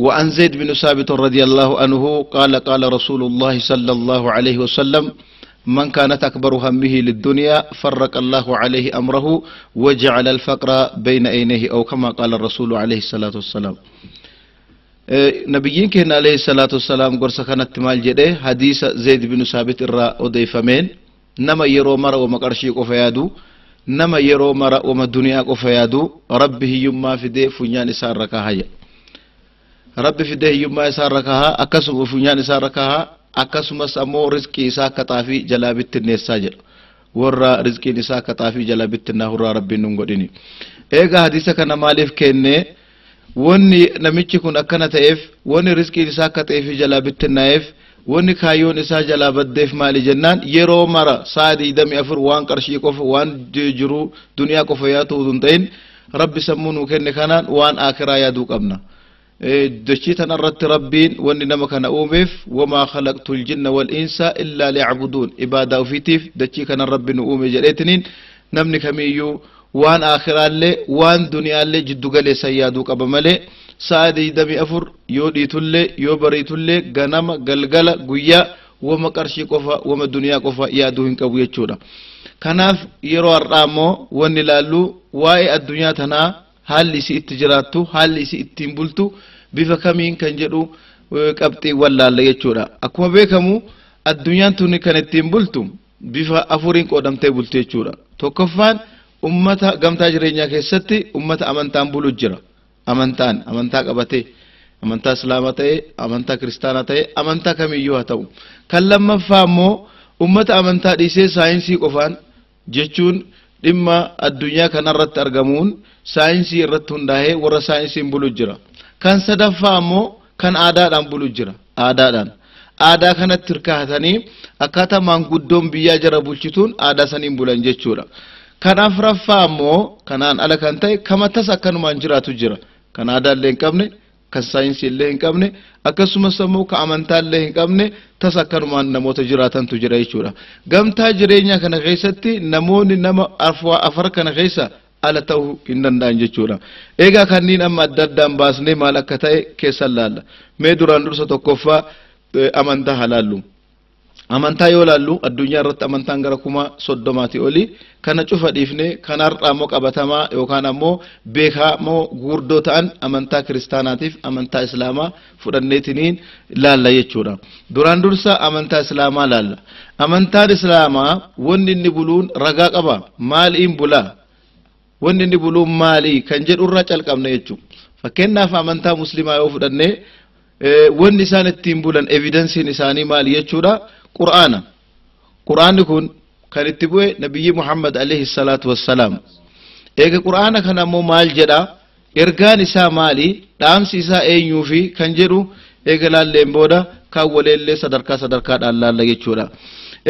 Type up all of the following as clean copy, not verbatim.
وعن زيد بن ثابت رضي الله عنه قال قال رسول الله صلى الله عليه وسلم من كانت أكبر همه للدنيا فرق الله عليه أمره وجعل الفقر بين عينيه أو كما قال الرسول عليه الصلاة والسلام. نبيين كان عليه الصلاة والسلام قرص كانت مال جده حديث زيد بن ثابت الرا أضيفمين نما يرو مرة ومقرشي قفيادو نما يرو مرة وما الدنيا قفيادو ربه يما في ده فنيان ساركها هيا ربي في ده يما ساركها أكسم فنيان ساركها أكسم سمو رزقي إساء كطافي جلابت النساجر ورّا رزقي إساء كطافي جلابت النهر ربي ننقدني إيغا حديثة كان مالف كيني wanni namichi kun akkana ta'eef wanni rizqii isaa akka ta'eef jalabatti naa'eef wanni kaayyoon isaa jalabaddeef maali jennaan yeroo mara saadii dami afur waan qarshii qofa waan jiru duniyaa qofa yaatu hin ta'in rabbi sammuu nu kenne kanaan waan akiraa yaaduu qabna dachii tanarratti rabbiin wanni nama kana uumeef wamaa khalaqtul jinna wal insa illaa liya'buduun ibaadaa ofiitiif dachii kana rabbi nu uume jedheetiniin namni kamiyyuu waan akhiraalle waan duniyaalle jiddu galeessa yaaduu qaba malee saadii dami afur yoo dhiitulle yoo bariitulle ganama galgala guyyaa wama qarshii qofa wama duniyaa qofa yaaduu hin qabu jechuudha. kanaaf yeroo har'aamoo wanni laallu waa'ee addunyaa tanaa haalli isi itti jiraattu haalli isi ittiin bultu bifa kamiin kan jedhu qabxii wallaalla jechuudha. akkuma beekamu addunyaan tuni kan ittiin bultu bifa afuriin qoodamtee bultu jechuudha. tokkoffaan ummata gamtaa jireenyaa keessatti ummata amantaan bulu jira. amantaa qabatee amantaa islaamaa ta'e amantaa kiristaanaa ta'e amantaa kamiyyuu haa ta'u. kan lammaffaa immoo ummata amantaa dhiisee saayinsii qofaan jechuun dhimma addunyaa kanarratti argamuun saayinsii irratti hundaa'ee warra saayinsiin bulu jira. kan sadaffaa immoo kan aadaadhaan bulu jira. aadaa kanatti hirkaatanii akkaataa maanguddoon biyyaa jara bulchituun aadaa saniin bulan jechuudha. kan afraffaa immoo kanaan ala kan ta'e kamatas akkanumaan jiraatu jira. kan aadaa illee hin qabne kan saayinsii illee hin qabne akkasumas immoo kan amantaa illee hin qabne tas akkanumaan namoota jiraatantu jira jechuudha. gamtaa jireenyaa kana keessatti namoonni nama afar kana keessa ala ta'uu hin danda'an jechuudha. eegaa kanniin amma adda addaan baasnee maal akka ta'e keessan laalla. mee duraan dursa tokkoffaa amantaa halaallu. amantaa yoo laallu addunyaa irratti amantaan gara 30 oli kana cufa dhiifne kan har'aamoo qabatamaa yookaan ammoo beekamoo guurdoo ta'an amantaa kiristaanaatiif amantaa islaamaa fudhanneetiniin laalla jechuudha. duraan dursa amantaa islaamaa laalla. amantaan islaamaa wanni inni buluun ragaa qaba. maaliin bulaa wanni inni buluun maalii kan jedhu irraa calqabna jechuudha. fakkeenyaaf amantaa muslimaa yoo fudhanne wanni isaan ittiin bulan evidensiin isaanii maali jechuudha. qur'aanni kun kan itti bu'e nabiyyi muhammad alayhi salaatu wassalaam. eega qur'aana kana ammoo maal jedha ergaan isaa maali dhaamsi isaa eenyuufi kan jedhu eega laalleen booda kan waleellee sadarkaadhaan laalla jechuudha.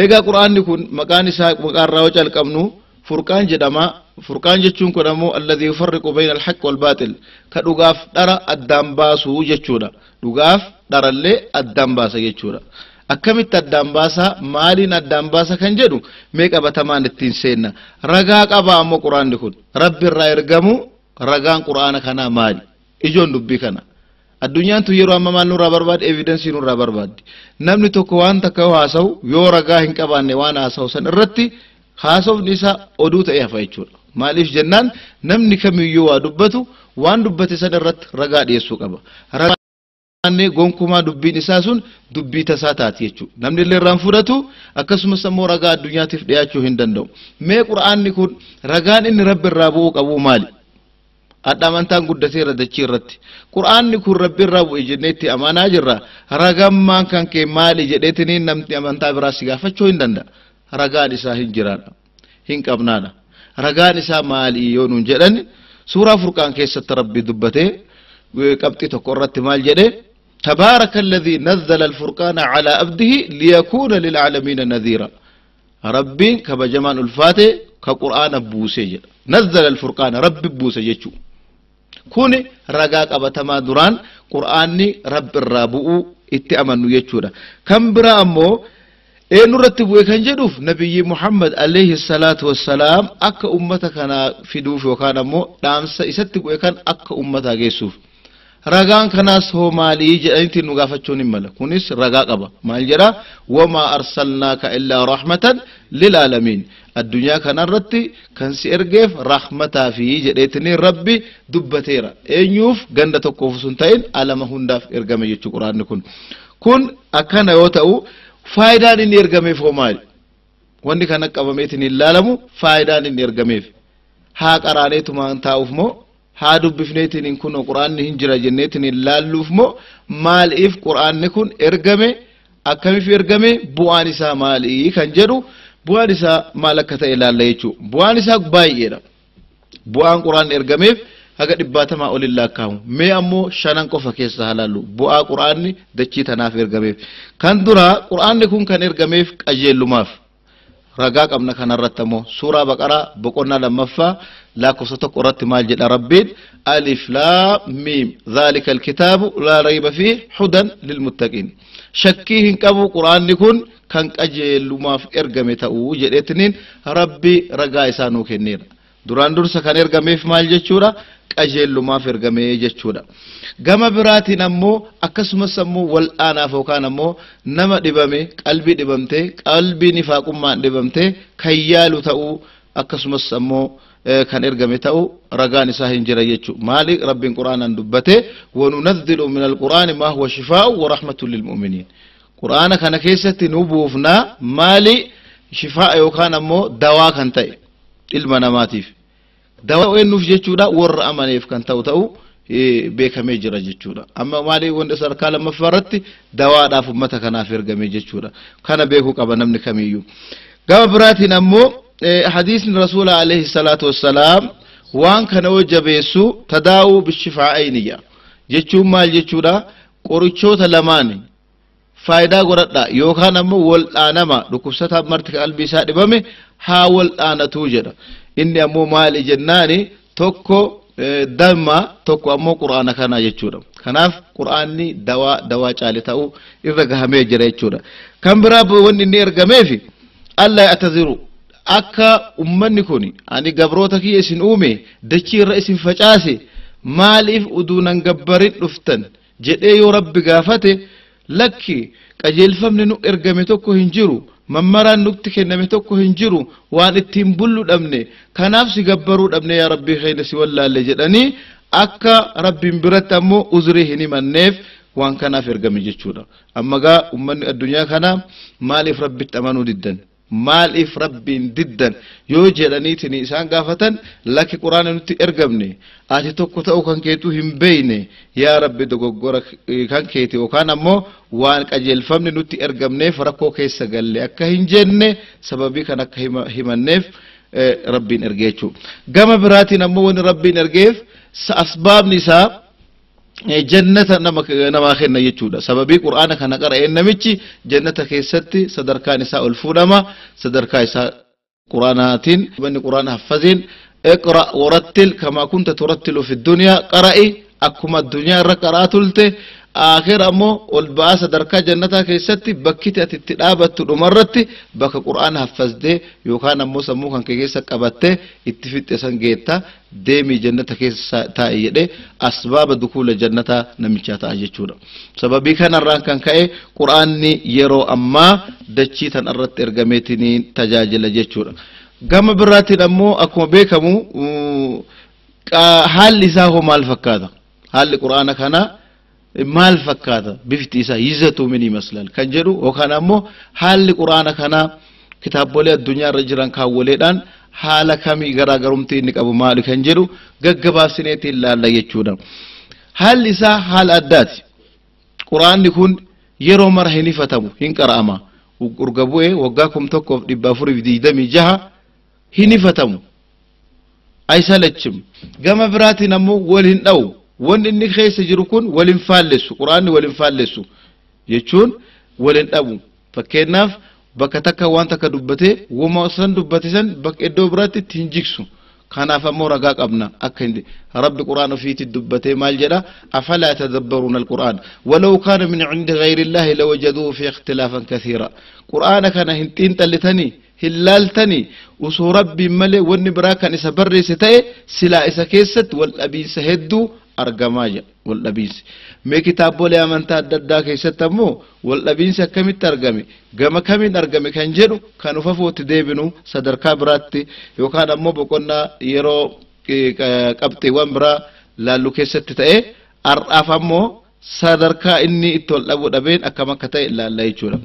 eega qur'aanni kun maqaan isaa maqaarraa yoo calqabnu furqaan jedhama. furqaan jechuun kun ammoo alladhi yufarriqu bayna al-haqq wal baatil ka dhugaaf dhara addaan baasu jechuudha. dhugaaf dharallee addaan baasa jechuudha. akkamitti addaan baasa maaliin addaan baasa kan jedhu mee qabatamaan ittiin seenna. ragaa qaba ammoo quraanni kun rabbi irraa ergamu. ragaan quraana kanaa maali ijoon dubbii kana. addunyaan tu yeroo amma maal nurraa barbaadde evidensii nurraa barbaaddi. namni tokko waan takka yoo haasa'u yoo ragaa hin qabaanne waan haasa'u san irratti haasofni isaa oduu ta'ee hafa jechuudha. maaliif jennaan namni kamiyyuu waa dubbatu waan dubbate san irratti ragaa dhiyeessuu qaba. ragaa gonkumaa dubbiin isaa sun dubbii tasaa taati jechuudha. namni illee irraan fudhatu akkasumas immoo ragaa addunyaatiif dhiyaachuu hin danda'u. mee qur'aanni kun ragaan inni rabbi irraa bu'uu qabu maali? adda amantaan guddateera dachii irratti. qur'aanni kun rabbi irraa bu'e jenneetti amanaa jirra. ragammaan kan kee maali jedheetiniin namni amantaa biraa si gaafachuu hin danda'a. ragaan isaa hin jiraadha hin qabnaadha. ragaan isaa maali yoo nuun jedhan suuraa furqaan keessatti rabbi dubbatee qabxii tokko irratti maal jedhe تبارك الذي نزل الفرقان على عبده ليكون للعالمين نذيرا. ربي كبجمان الفاتح كقرآن بوسي نزل الفرقان رب بوسي يجو كوني رقاق أبتما دران قرآني رب الرابو اتأمنو يجودا كم برا أمو نرتب وكان جدوف نبي محمد عليه الصلاة والسلام أكا أمتا كان في دوف وكان أمو دامسا يستب وكان أكا أمتا جيسوف ragaan kanaas hoo maalii jedhanitti nu gaafachuun hin mala kunis ragaa qaba maal jedha wama arsalnaaka illaa rahmatan lil alamin addunyaa kanarratti kan si ergeef rahmataa fi jedheetini rabbi dubbateera eenyuuf ganda tokkoof sun ta'in alama hundaaf ergame jechuu quraanni kun akkana yoo ta'u faayidaan inni ergameef hoo maali wanni kana qabameetiin ilaalamu faayidaan inni ergameef haa qaraaneetumaan taa'uuf moo haa dubbifneetiin kun quraanni hin jira jenneetiin ilaalluuf moo maaliif quraanni kun ergame akkamiif ergame bu'aan isaa maali kan jedhu bu'aan isaa maal akka ta'e ilaalla jechuu bu'aan isaa baay'eedha bu'aan quraanni ergameef haga 100 ol lakkaa'amu mee ammoo shanan qofa keessa halaallu bu'aa quraanni dachii tanaaf ergameef kan dura quraanni kun kan ergameef qajeelumaaf ragaa qabna kanarratti ammoo suuraa baqaraa boqonnaa lammaffaa lakkoofsa tokko irratti maal jedha rabbiin alif laam miim zaalika alkitaabu laa rayba fiihi hudan lilmuttaqiin shakkii hin qabu quraanni kun kan qajeelumaaf ergame ta'uu jedheetiniin rabbi ragaa isaa nuu kenneera duraan dursa kan ergameef maal jechuudha qajeelumaaf ergame jechuudha gama biraatiin ammoo akkasumas ammoo wal'aanaaf yookaan ammoo nama dhibame qalbii dhibamte qalbii nifaaqummaan dhibamte kan yaalu ta'uu akkasumas ammoo kan ergame ta'uu ragaan isaa hin jira jechuu maali rabbiin quraanan dubbate wa nunazzilu min alquraani ma huwa shifaa'u wa rahmatun lilmu'miniin quraana kana keessatti nu buufna maali shifaa yookaan ammoo dawaa kan ta'e ilma namaatiif dawaa eenyuuf jechuudha warra amaneef kan ta'u beekamee jira jechuudha amma maali wanda sarkaa lammaffaarratti dawaadhaaf ummata kanaaf ergame jechuudha kana beekuu qaba namni kamiyyuu gama biraatiin ammoo hadiisni rasuula alayhi salaatu wassalaam waan kana jabeessu tadaa'uu bishifaa'ayniya jechuun maal jechuudha qorichoota lamaan faayidaa godhadha yookaan ammoo waldhaanama dhukkubsataa marti qalbii isaa dhibame haa waldhaanatu jedha inni ammoo maali jennaani tokko damma tokko ammoo quraana kana jechuudha kanaaf quraanni dawaa caale ta'uu irra gahamee jira jechuudha kan biraa wanni inni ergameef alla ya'taziru akka ummanni kun ani gabroota kiyya isin uume dachii irra isin facaase maaliif uduunan gabbarin dhuftan jedhee yoo rabbi gaafate lakki qajeelfamni nu ergame tokko hin jiru mammaraan nutti kenname tokko hin jiru waan ittiin bullu dhabne kanaaf si gabbaruu dhabne yaa rabbii khayna si wallaalle jedhanii akka rabbiin biratti ammoo uzrii hin himanneef waan kanaaf ergame jechuudha amma gaa ummanni addunyaa kana maaliif rabbitti amanuu diddan maaliif rabbiin diddan yoo jedhaniitiin isaan gaafatan lakki quraana nutti ergamne ati tokko ta'uu kan keetu hin beeyne yaa rabbi dogoggora kan keeti yookaan ammoo waan qajeelfamni nutti ergamneef rakkoo keessa galle akka hin jenne sababii kan akka himanneef rabbiin ergeechuu gama biraatiin ammoo wanni rabbiin ergeef asbaabni isaa jannata nama kenna jechuudha sababii quraana kana qara'een namichi jannata keessatti sadarkaan isaa ol fuudhama sadarkaa isaa quraanaatiin banni quraana haffaziin اقرأ ورتل كما كنت ترتل في الدنيا قرأي أكما الدنيا رقرأتلت آخر أمو والباس دركا جنتا كيستي بكيتي تتلابت تلمرت بك قرآن حفظته يوكان أمو سموكان كيسا قبته اتفت سنجيتا ديمي جنتا كيسا تايده أسباب دخول جنتا نميشاتا أجيشورا سببي كان الران كان كأي قرآن يرو أما دچيتان الرت ارغميتني تجاجل أجيشورا gama biraatiin ammoo akkuma beekamu haalli isaa hoo maal fakkaata haalli quraana kana maal fakkaata bifti isaa yizatu minii maslal kan jedhu yookaan ammoo haalli quraana kana kitaabolee addunyaa irra jiran kaawwaleedhaan haala kamii garaagarumtii inni qabu maali kan jedhu gaggabaabsineetiin ilaalla jechuudha haalli isaa haala addaati quraanni kun yeroo mara hin ifatamu hin qara'ama urga bu'ee waggaa 1426 hinifatamu ay salachim gama biraatiin ammoo walin dhaw wanni inni keessa jiru kun walin faallesu quraanni walin faallesu jechuun walin dhabu fakkeenyaaf bakka takka waan takka dubbate wama san dubbate san bakka iddoo biraatti tinjiksu kanaaf ammoo ragaa qabna akka hindi rabbi quraana fiiti dubbate maal jedha afala tadabbaruna alquran walau kana min indi ghayri allahi lawajaduhu fi ikhtilafan kathira quraana kana hintiin talitani hillaltani usoo rabbi male wanni biraa kan isa barreesse ta'e silaa isa keessatti wal dhabiinsa hedduu أرجماجة واللبيس ما كتاب ولا من تددا كيستمو واللبيس كم ترجمي جم كم أرجمي كان جرو كانوا ففوت ديبنو صدر كابراتي يوكان أمو بكونا يرو كابتي وامبرا لا لوكيست تأي أرافمو صدر كا إني تول أبو دبين أكما كتاي لا لا يجورا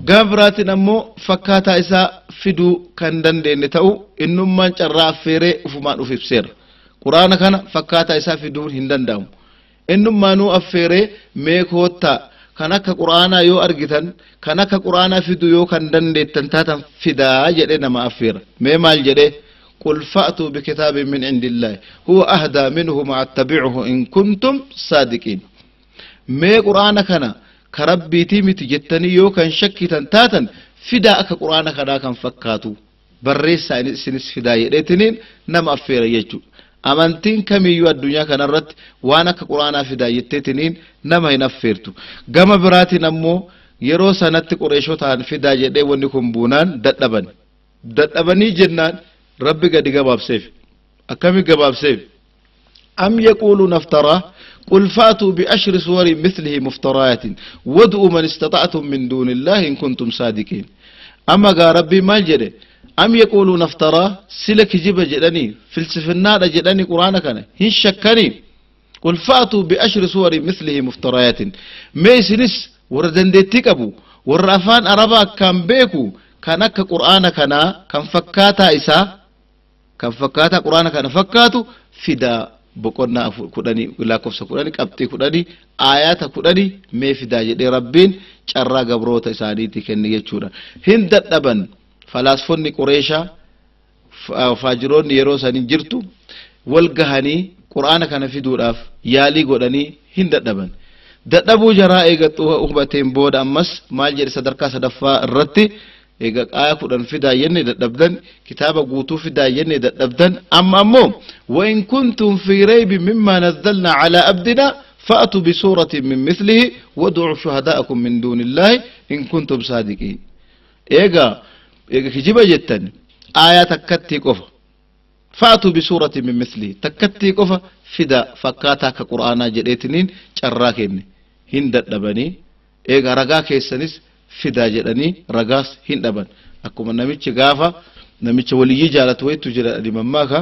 gabraatin ammoo fakkaataa isaa fiduu kan dandeenye ta'u innummaan carraa affeeree ufumaan uf ibseera quraana kana fakkaataa isaa fiduu hin danda'amu innummaanuu affeeree meekoottaa kan akka quraanaa yoo argitan kan akka quraanaa fiduu yoo kan dandeettan taatan fidaa jedhe nama affeera mee maal jedhe قل فأتوا بكتاب من عند الله هو أهدى منه ما أتبعه إن كنتم صادقين ما قرآن كنا كربيتي متجتني يو كان شكي تنتاتا فدا أكا قرآن كنا كان فكاتو بريس سنس فدا يريتنين نم أفير يجو أمانتين كمي يو الدنيا كان الرد وانا كقرآن فدا يتتنين نم هنفيرتو قام براتي نمو يرو سنت قريشو تان فدا يدي ونكم بونان دتبني جنان ربي قد قباب سيف أكمي قباب سيف أم يقولون افتراه قل فاتوا بأشر صور مثله مفتريات وادعوا من استطعتم من دون الله إن كنتم صادقين أما قال ربي ما جري أم يقولون افتراه سلك جيب جلني فلسفنا جلني قرآن كان هن شكني قل فاتوا بأشر صور مثله مفتريات ميسنس وردن ديتك أبو والرافان أربا كان بيكو كانك قرآن كان فكاتا إسا كان فكاتا قرآن كان فكاتو فدا بقولنا كوداني ولا كوفس كوداني كابتي كوداني آيات كوداني ما في داجة دي ربين شرّا قبروت إساني تكني يجورا هند دبن فلاسفوني قريشا فاجرون يروساني جرتو والجهاني قرآن كان في دوراف يالي كوداني هند دبن دبو جرا إيجاتوها أخبتين بود أمس مال جري صدركا صدفا الرتي إيجا آية كودان في دايني دبدن كتابة قوتو في دايني دبدن أمو وإن كنتم في ريب مما نزلنا على أبدنا فأتوا بسورة من مثله وادعوا شهداءكم من دون الله إن كنتم صادقين إيجا كجيبة جدا آية تكتي كفا فأتوا بسورة من مثله تكتي كفا فدا فكاتا كقرآن جديتنين شراكين هندت لبني إيجا رقا كيسانيس فدا جدني رقاس هندبن أكما نميتش غافا نميتش ولي جالت ويتو جرى لمماكا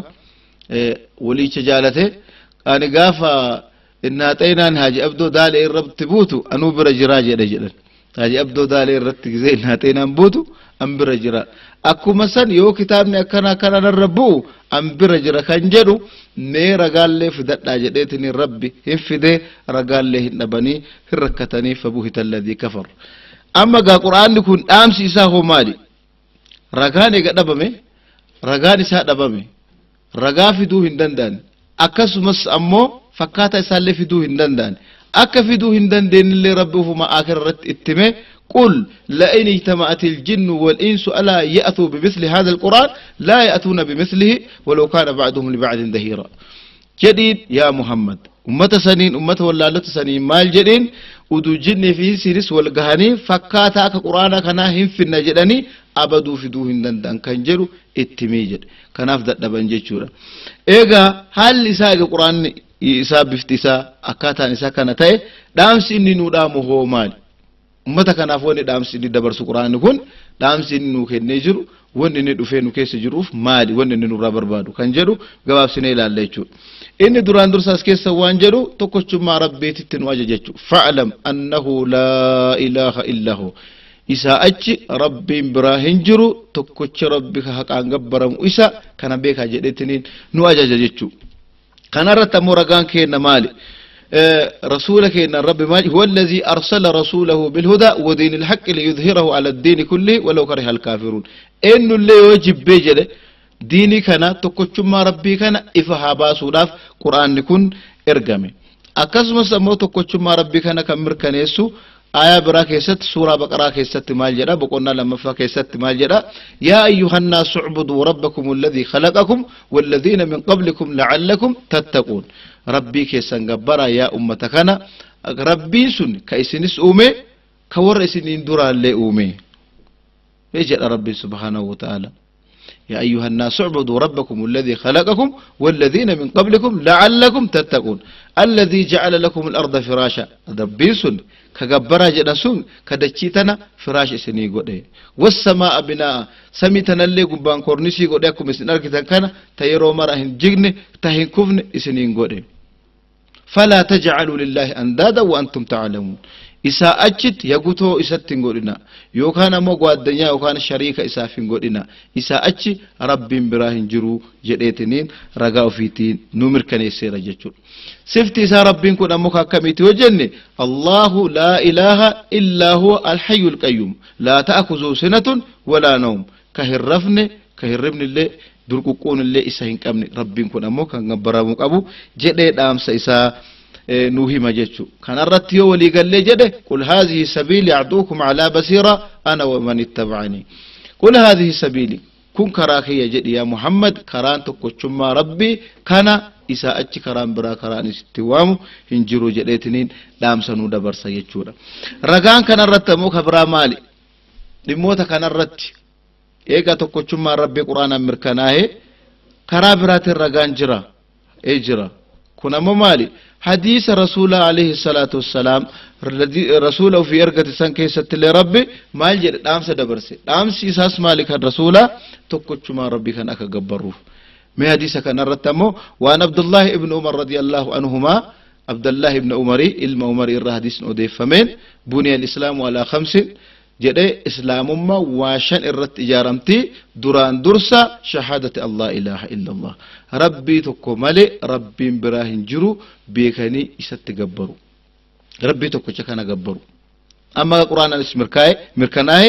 ولي جالته أنا غافا إن أتينا هاجي أبدو دالي الرب تبوتو أنو برجراج جدن هاجي أبدو دالي الرب تكزي إن أتينا بوتو أم برجرا أكما سن يو كتابني أكنا كنا نربو أم برجرا كنجرو ني رقال لي فدت جديتني ربي هفدي رقال لي هنبني هركتني فبوهت الذي كفر أما قا قرآن يكون أمس إساه مالي رقاني قد دبمي رقاني سا دبمي رقا في دو هندندان أكس مس أمو فكاتا إسالي في دو هندندان أكا في دو هندندان اللي ربه ما آخر رت اتمي قل لئن اجتمعت الجن والإنس ألا يأتوا بمثل هذا القرآن لا يأتون بمثله ولو كان بعضهم لبعض ظهيرا جديد يا محمد أمة سنين أمة ولالة سنين مال جدين ودو جن في سيرس والقهاني فكاتا كقرآن كنا هم في النجداني أبدو في دوهن دندان كنجرو اتميجد كناف دبن جيشورا إيغا هل إساء القرآن إساء بفتساء أكاتا إساء كانتاي دامس إني نودامو هو مال أمة كناف واني دامس إني دبر سقرآن كون دامس إني نوكي نجرو واني ندفين كيس جروف مالي واني نورا بربادو كنجرو قباب سنيلا الليشو إني دران درساس كيس وانجرو تقوش ما ربيتي تنواجه جيشو فاعلم أنه لا إله إلا هو إسا أجي ربي براهن جرو تقوش ربك حقا قبرم إسا كان بيكا جدتنين نواجه جيشو كان رتا مرقان كينا مالي رسولك إن الرب مالي هو الذي أرسل رسوله بالهدى ودين الحق ليظهره على الدين كله ولو كره الكافرون إنه اللي يوجب بيجله ديني كان تقوش ما ربي كان إفها باسو داف قرآن نكون إرقامي أكسم سمو تقوش ما ربي كان كمر كنيسو آية برا كيست سورة بقرة كيست مال جدا بقولنا لما فا كيست مال جدا يا أيها الناس اعبدوا ربكم الذي خلقكم والذين من قبلكم لعلكم تتقون ربي كيسان قبرا يا أمتكنا ربي سن كيسنس أومي كور إسنين درا اللي أومي يجعل ربي سبحانه وتعالى يا أيها الناس اعبدوا ربكم الذي خلقكم والذين من قبلكم لعلكم تتقون الذي جعل لكم الأرض فراشا دبيسون كجبرا جنسون كدتشيتنا فراش سني قدي والسماء بناء سميتنا اللي قبان كورنيسي قديكم سنرك تكنا تيرو مرهن جغن تهين كفن سنين قدي فلا تجعلوا لله أندادا وأنتم تعلمون إسا أجت يقوتو إسا تنقلنا يوكان موقع الدنيا يوكان الشريكة إسا فنقلنا إسا أجت رب براهن جرو جريتنين رقاو فيتين نمر كان يسير جتشور سفت إسا ربين كنا مكا كميتي وجنة الله لا إله إلا هو الحي القيوم لا تأخذ سنة ولا نوم كهرفن كهربن اللي درقون اللي إسا هنكمني ربين كنا مكا نبرا مكابو جريت أمسا إسا نوهي مجتشو كان الرتيو ولي قال لي جده قل هذه سبيلي أعدوكم على بصيرة أنا ومن اتبعني قل هذه سبيلي كن كراخي جدي يا محمد كران تكوشما ربي كان إساءتش كران برا كران استوامو هنجرو جديتنين دام سنو دبر سيجورا رقان كان الرتمو خبرا مالي لموتا كان الرت إيقا تكوشما ربي قرآن مركناه كرابرات الرقان جرا إجرا كنا ممالي حديث رسول عليه الصلاة والسلام رسوله في أرقة سنكي ستل ربي مال جد دامس دبرسي دامس إساس مالك الرسول تقوش ما ربي كان أكا قبروف ما حديث كان الرتمو وأن عبد الله ابن عمر رضي الله عنهما عبد الله ابن عمري علم عمري الرهديس نديف فمن بني الإسلام على 5 جدي إسلام ما واشن الرت إجارمتي دران درسا شهادة الله إله إلا الله ربي تكو ملي ربي براهن جرو بيكني يستقبرو ربي تكو شكنا قبرو أما القرآن نس مركناه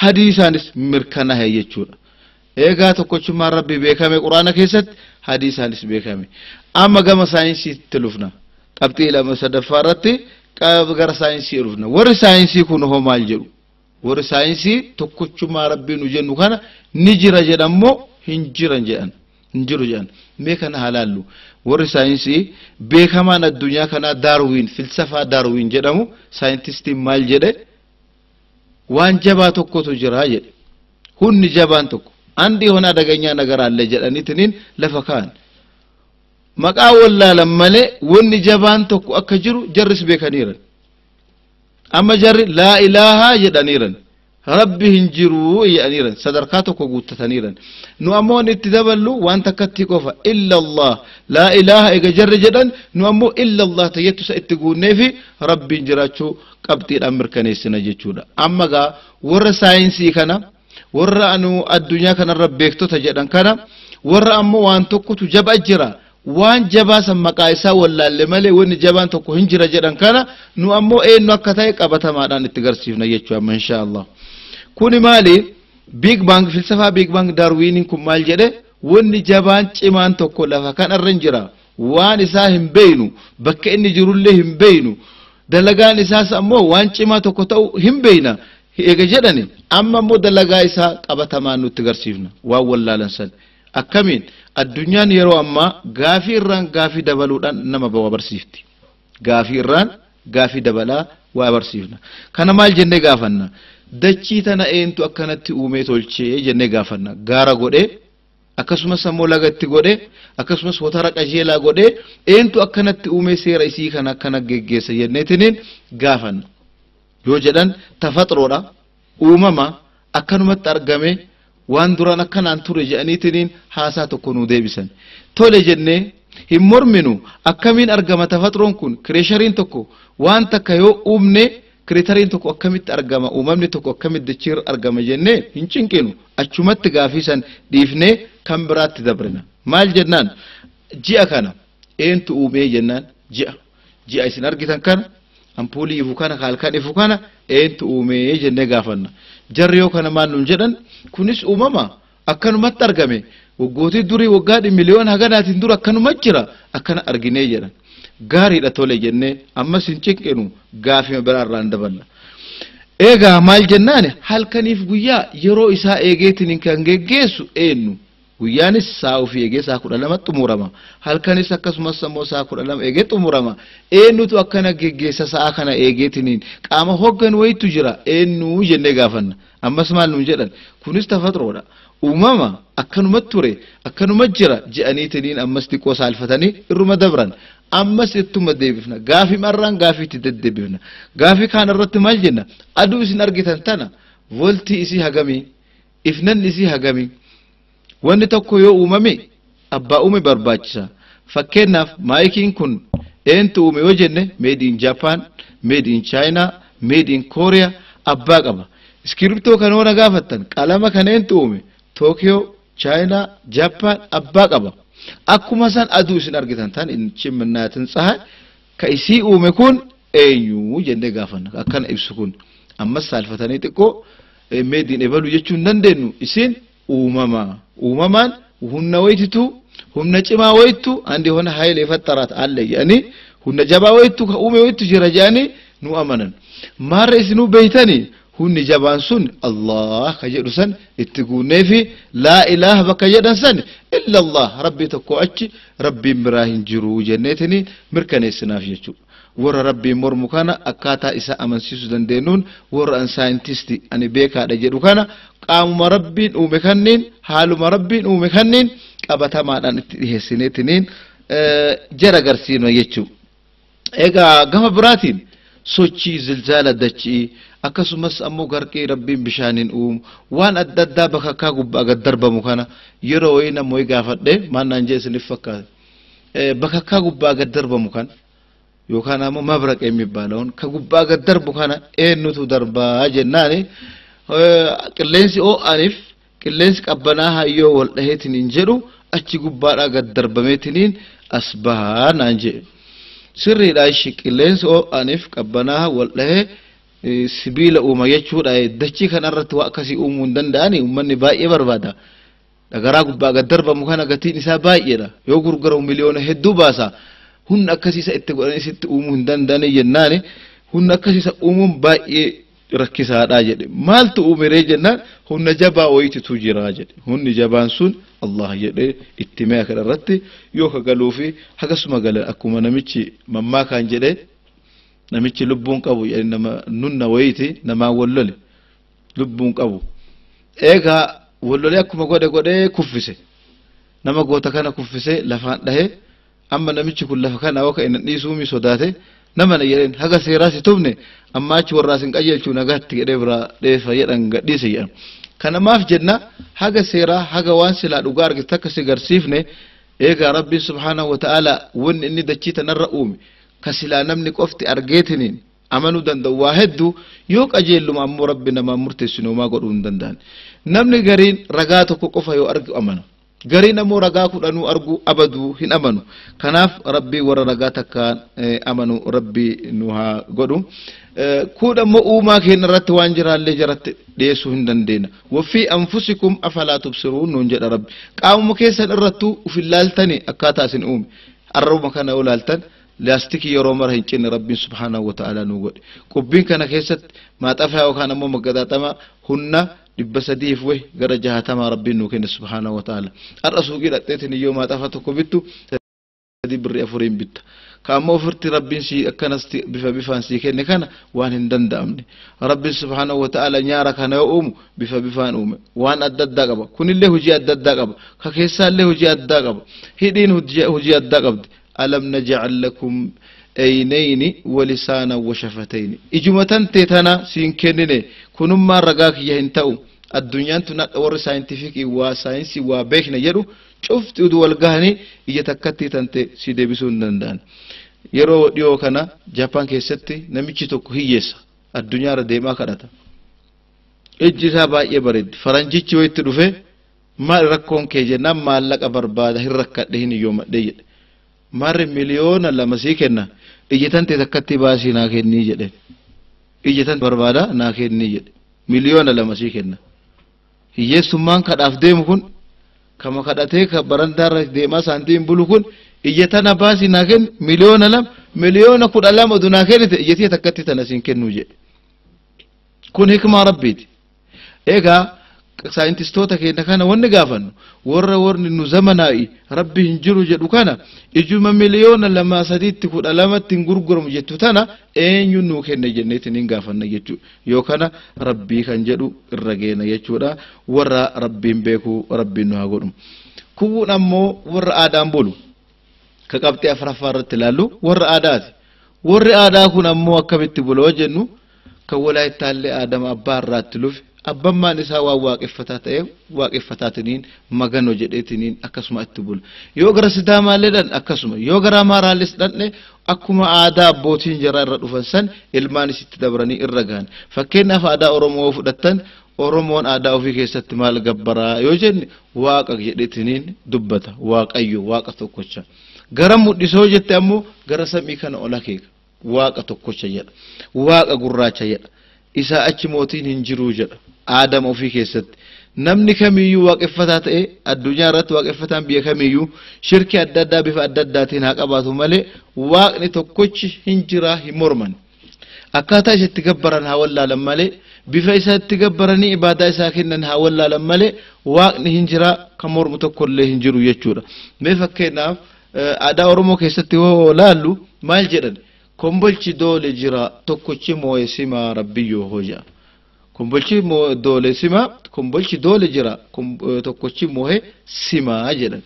حديثا نس مركناه يجور إيجا تكو شما ربي بيكامي قرآن كيست حديثا نس بيكامي أما قام ساينسي تلفنا قبتي لما سدفارتي قبر ساينسي رفنا ور ساينسي كونه مال جرو ور ساينسي تكوچما ربي نجنو كان نجرا جدمو هنجرا جان هنجرو جان ميكن حلالو ور ساينسي بكمان الدنيا كان داروين فلسفه داروين جدمو ساينتست مال جده وان جبا تكو تجرا جد هن جبان تكو عندي هنا دغنيا نغر الله جدنيتنين لفكان مقا ولا لمله ون جبان تكو اكجرو جرس بكنيرن أما جر لا إله يدنيرن ربي هنجرو يأنيرن صدركاتك وقوت تنيرن نو أمون اتدبلو وانت كتكوفا إلا الله لا إله إيجا جر جدن نو أمو إلا الله تيتس اتقون نفي ربي هنجراتشو قبتي الأمر كنيسنا جيتشودا أما غا ور ساينسي كان ور أنو الدنيا كان ربيكتو تجدن كان ور أمو وانتكو تجب أجرا waan jabaa san maqaa isaa wallaalle malee wanni jabaan tokko hin jira jedhan kana nu ammoo eenyu akka ta'e qabatamaadhaan itti garsiifna jechuudha insha Allah kuni maali big bang filsafaa big bang darwiniin kun maal jedhe wanni jabaan cimaan tokko lafa kanarra jira waan isaa hin beeynu bakka inni jirullee hin beeynu dalagaan isaas ammoo waan cimaa tokko ta'u hin beeyna eega jedhani amma ammoo dalagaa isaa qabatamaan nutti garsiifna waan wallaalan san akkamiin addunyaan yeroo amma gaafii irraan gaafii dabaluudhaan nama bawa barsiifti gaafii irraan gaafii dabalaa waa barsiifna kana maal jennee gaafanna dachii tana eentu akkanatti uumee tolchee jennee gaafanna gaara godhee akkasumas ammoo lagatti godhee akkasumas hotara qajeelaa godhee eentu akkanatti uumee seera isii kana akkana geggeessa jenneetiniin gaafanna yoo jedhan tafaxroodha uumama akkanumatti argame waan duraan akkanaan ture jedhaniitiniin haasaa tokko nuu deebisan tole jennee hin morminu akkamiin argama tafaxroon kun kireeshariin tokko waan takka yoo uumne kireetariin tokko akkamitti argama uumamni tokko akkamitti dachiir argama jennee hin cinqinu achumatti gaafiisan dhiifnee kan biraatti dabrina maal jennaan ji'a kana eentu uumee jennaan ji'a isin argitan kana ampuulii ifu kana halkan ifu kana eentu uumee jennee gaafanna jarri yoo kana maal nuun jedhan kunis uumama akkanumatti argame waggootii durii waggaadhi miliyoon haganaatiin dura akkanuma jira akkana arginee jedhan gaariidha tole jennee ammas hin cinqinu gaafima biraarraan daballa eegaa maal jennaani halkaniif guyyaa yeroo isaa eegeetiin kan geggeessu eenyu guyyaanis saa ofii eegee saa 12 xumurama halkanis akkasumas ammoo saa 12 eegee xumurama eenyutu akkana geggeessa saa kana eegeetiin qaama hoggan wayitu jira eenyu jennee gaafanna ammas maal nuun jedhan kunis tafaxroodha uumama akkanuma ture akkanuma jira je'aniitiniin ammas xiqqoo saalfatanii irruma dabran ammas ittuma deebifna gaafi marraan gaafiitti deddeebifna gaafi kaan irratti maal jenna aduu isin argitan tana voltii isii hagamii ifnan isii hagamii wanni tokko yoo uumame abbaa uume barbaachisa fakkeenyaaf maayikiin kun eentu uume yoo jenne made in Japan made in China made in Korea abbaa qaba iskiriptoo kanoona gaafattan qalama kaneentu uume Tokyo China Japan abbaa qaba akkuma san aduu isin argitan tan in chimnaatin tsaha ka isii uume kun eenyu jenne gaafanna akkana ibsu kun amma saalfatanii xiqqoo made in ebalu jechuun dandeenyu isin uumamaan humna waytitu humna cimaa waytu andi hona hayle fattarat alle yani humna jabaa waytu ka uume waytu jira jaani nu amanan marra isinu beeytani hunni jabaan sun Allah ka jedhu san itti guuneefi la ilaha baka jedhan san illa Allah rabbi tokko achi rabbi ibrahim jiru jannatini mirkaneessinaaf jechu warra rabbi mormu kana akkaataa isa amansiisu dandeenuun warra an scientist ani beekaadha jedhu kana qaamuma rabbiin uume kanniin haaluma rabbiin uume kanniin qabatamaadhaan itti dhiheessineetiniin jara garsiina jechuu egaa gama biraatiin sochii zilzaala dachii akkasumas ammoo garqee rabbiin bishaaniin uumu waan adda addaa bakakkaa gubbaa gad darbamu kana yeroo wayina mooy gaafadhe maannaan jee isinif fakkaate bakakkaa gubbaa gad darbamu kan yookaan ammoo mabraq የሚባለውን ከጉbbaa gad darbu kana eenyutu darbaa jennaani qilleensi oo'aniif qilleensi qabbanaa hayyoo wal dhaheetiniin jedhu achi gubbaadhaa gad darbameetiniin asbahaa naan jedhe sirriidha ishi qilleensi oo'aniif qabbanaa wal dhahee sibiila uuma jechuudha dachii kanarratti waa akkasii uumuu hin danda'ani uummanni baay'ee barbaada dhagaraa gubbaa gad darbamu kana gatiin isaa baay'eedha yoo gurguramu miliyoona hedduu baasa hunna akkasiisa itti godhanii sitti uumuu hin danda'ani jennaani hunna akkasiisa uumuun baay'ee rakkisaadha jedhe maaltu uumere jennaan hunna jabaa waytitu jira jedhe hunni jabaan sun Allah jedhe itti mee kanarratti yoo ka galuufi hagasuma gala akkuma namichi mammaa kan jedhe namichi lubbuun qabu nama nunna wayti nama wallole lubbuun qabu eega wallole akkuma godhe kuffise nama goota kana kuffise lafaan dhahe amma namichi kun lafa kana waka inni dhiisuumi sodaate nama na jedhen haga seeraa si tubne amma achi warraa sin qajeelchuu nagaatti jedhee bira dheefa jedhan gadhiise jedhan kana maaf jenna haga seeraa haga waan silaa dhugaa argite akka si garsiifne eega rabbiin subhaanahu wa ta'ala wanni inni dachii tanarra uume ka silaa namni qofti argeetiniin amanuu danda'u waa hedduu yoo qajeelluma ammoo rabbi namaa murteessinumaa godhuu hin danda'an namni gariin ragaa tokko qofa yoo argu amana gariin ammoo ragaa kudhanuu argu abaduu hin amanu kanaaf rabbii warra ragaa takkaan amanu rabbii nu haa godhu kun ammoo uumaa keenya irratti waan jiraallee jaratti dhiyeessuu hin dandeenya wafii anfusikum afalaa tubsiruun nuun jedha rabbi qaamuma keessan irrattuu ufin laaltanii akkaataa isin uume arruma kana yoo laaltan لاستيكي يرو مره هنچن ربي سبحانه وتعالى نوغد قبين كان كيست ما طفا وكان مو مغداتما هن دبسديف وي غره جهاتما ربي نوكن سبحانه وتعالى الرسول قيل اتيتني يوم ما طفا تكبتو دي بري افرين بت كامو فرت ربي سي اكنست بفان سي كن كان وان هندندامني ربي سبحانه وتعالى نيارا كان يوم بفان اوم وان اددقب كن الله هجي اددقب ككيسا الله هجي اددقب هدين هجي اددقب ألم نجعل لكم عينين ولسانا وشفتين إجمتان تيتانا سينكنني كنما رقاك يهنتاو الدنيا تنات ور ساينتيفيك وساينسي وبيكنا يرو شفت ودو والغاني يتكتي تنتي سيدي بسون دندان يرو ديو كان جابان كيستي نميشي توكو هييسا الدنيا رديما كانتا إجيسا باقي برد فرنجيشي ويتدوفي ما ركون كيجي نام مالك بربادا هركت دهين يوم ديت marre miliyoona lama sii kenna ijjatan te takkatti baasii naa kennii jedhe ijjatan barbaada naa kennii jedhe miliyoona lama sii kenna hiyyeessummaan kadhaaf deemu kun kama kadhatee ka barandaarra deemaa saantiin bulu kun ijjatana baasii naa kenni miliyoona 12 du naa kennite ijjatii takkatti tana siin kennuu jedhe kun hikmaa rabbiiti egaa saayintistoota keenya kana wanni gaafannu warri nu zamanaa'i rabbi hin jiru jedhu kana ijuma miliyoona 2-3 hin gurguramu jettu tana eenyu nu kenne jenneetiin hin gaafanna jechuudha yoo kana rabbii kan jedhu irra geena jechuudha warra rabbiin beeku rabbiin nu haa godhu kuwun ammoo warra aadaan bulu ka qabxii afraffaa irratti ilaallu warra aadaati warri aadaa kun ammoo akkamitti buloo jennu kan walaayitaallee aadama abbaa irraatti lufe abbammaan isaa waan waaqeffataa ta'e waaqeffataatiin magano jedheetiin akkasuma itti bula yoo gara sidaamaalleedhaan akkasuma yoo gara amaaraalles dhanne akkuma aadaa abbootiin jaraa irra dhufan san ilmaan isitti dabranii irra gahan fakkeenyaaf aadaa oromoo fudhattan oromoon aadaa ofii keessatti maal gabbaraa yoo jenne waaqa jedheetiin dubbata waaqayyo waaqa tokkocha gara mudhisoo jette ammoo gara samii kana ol akeeka waaqa tokkocha jedha waaqa gurraacha jedha isa achi mootiin hin jiru jedha aadam ofii keessatti namni kamiyyuu waaqeffataa ta'e addunyaa irratti waaqeffataan biyya kamiyyuu shirki adda addaa bifa adda addaatiin haa qabaatu malee waaqni tokkochi hin jira hin morman akkaataa isatti gabbaran haa wallaalan malee bifa isatti gabbaranii ibaadaa isaa kennan haa wallaalan malee waaqni hin jira kan mormu tokkollee hin jiru jechuudha mee fakkeenyaaf aadaa oromoo keessatti hoo laallu maal jedhan kombolchi doole jira tokkochi moo'e simaa rabbiyyoo hoja kombolchi doole simaa kombolchi doole jira tokkochi moo'e simaa jedhan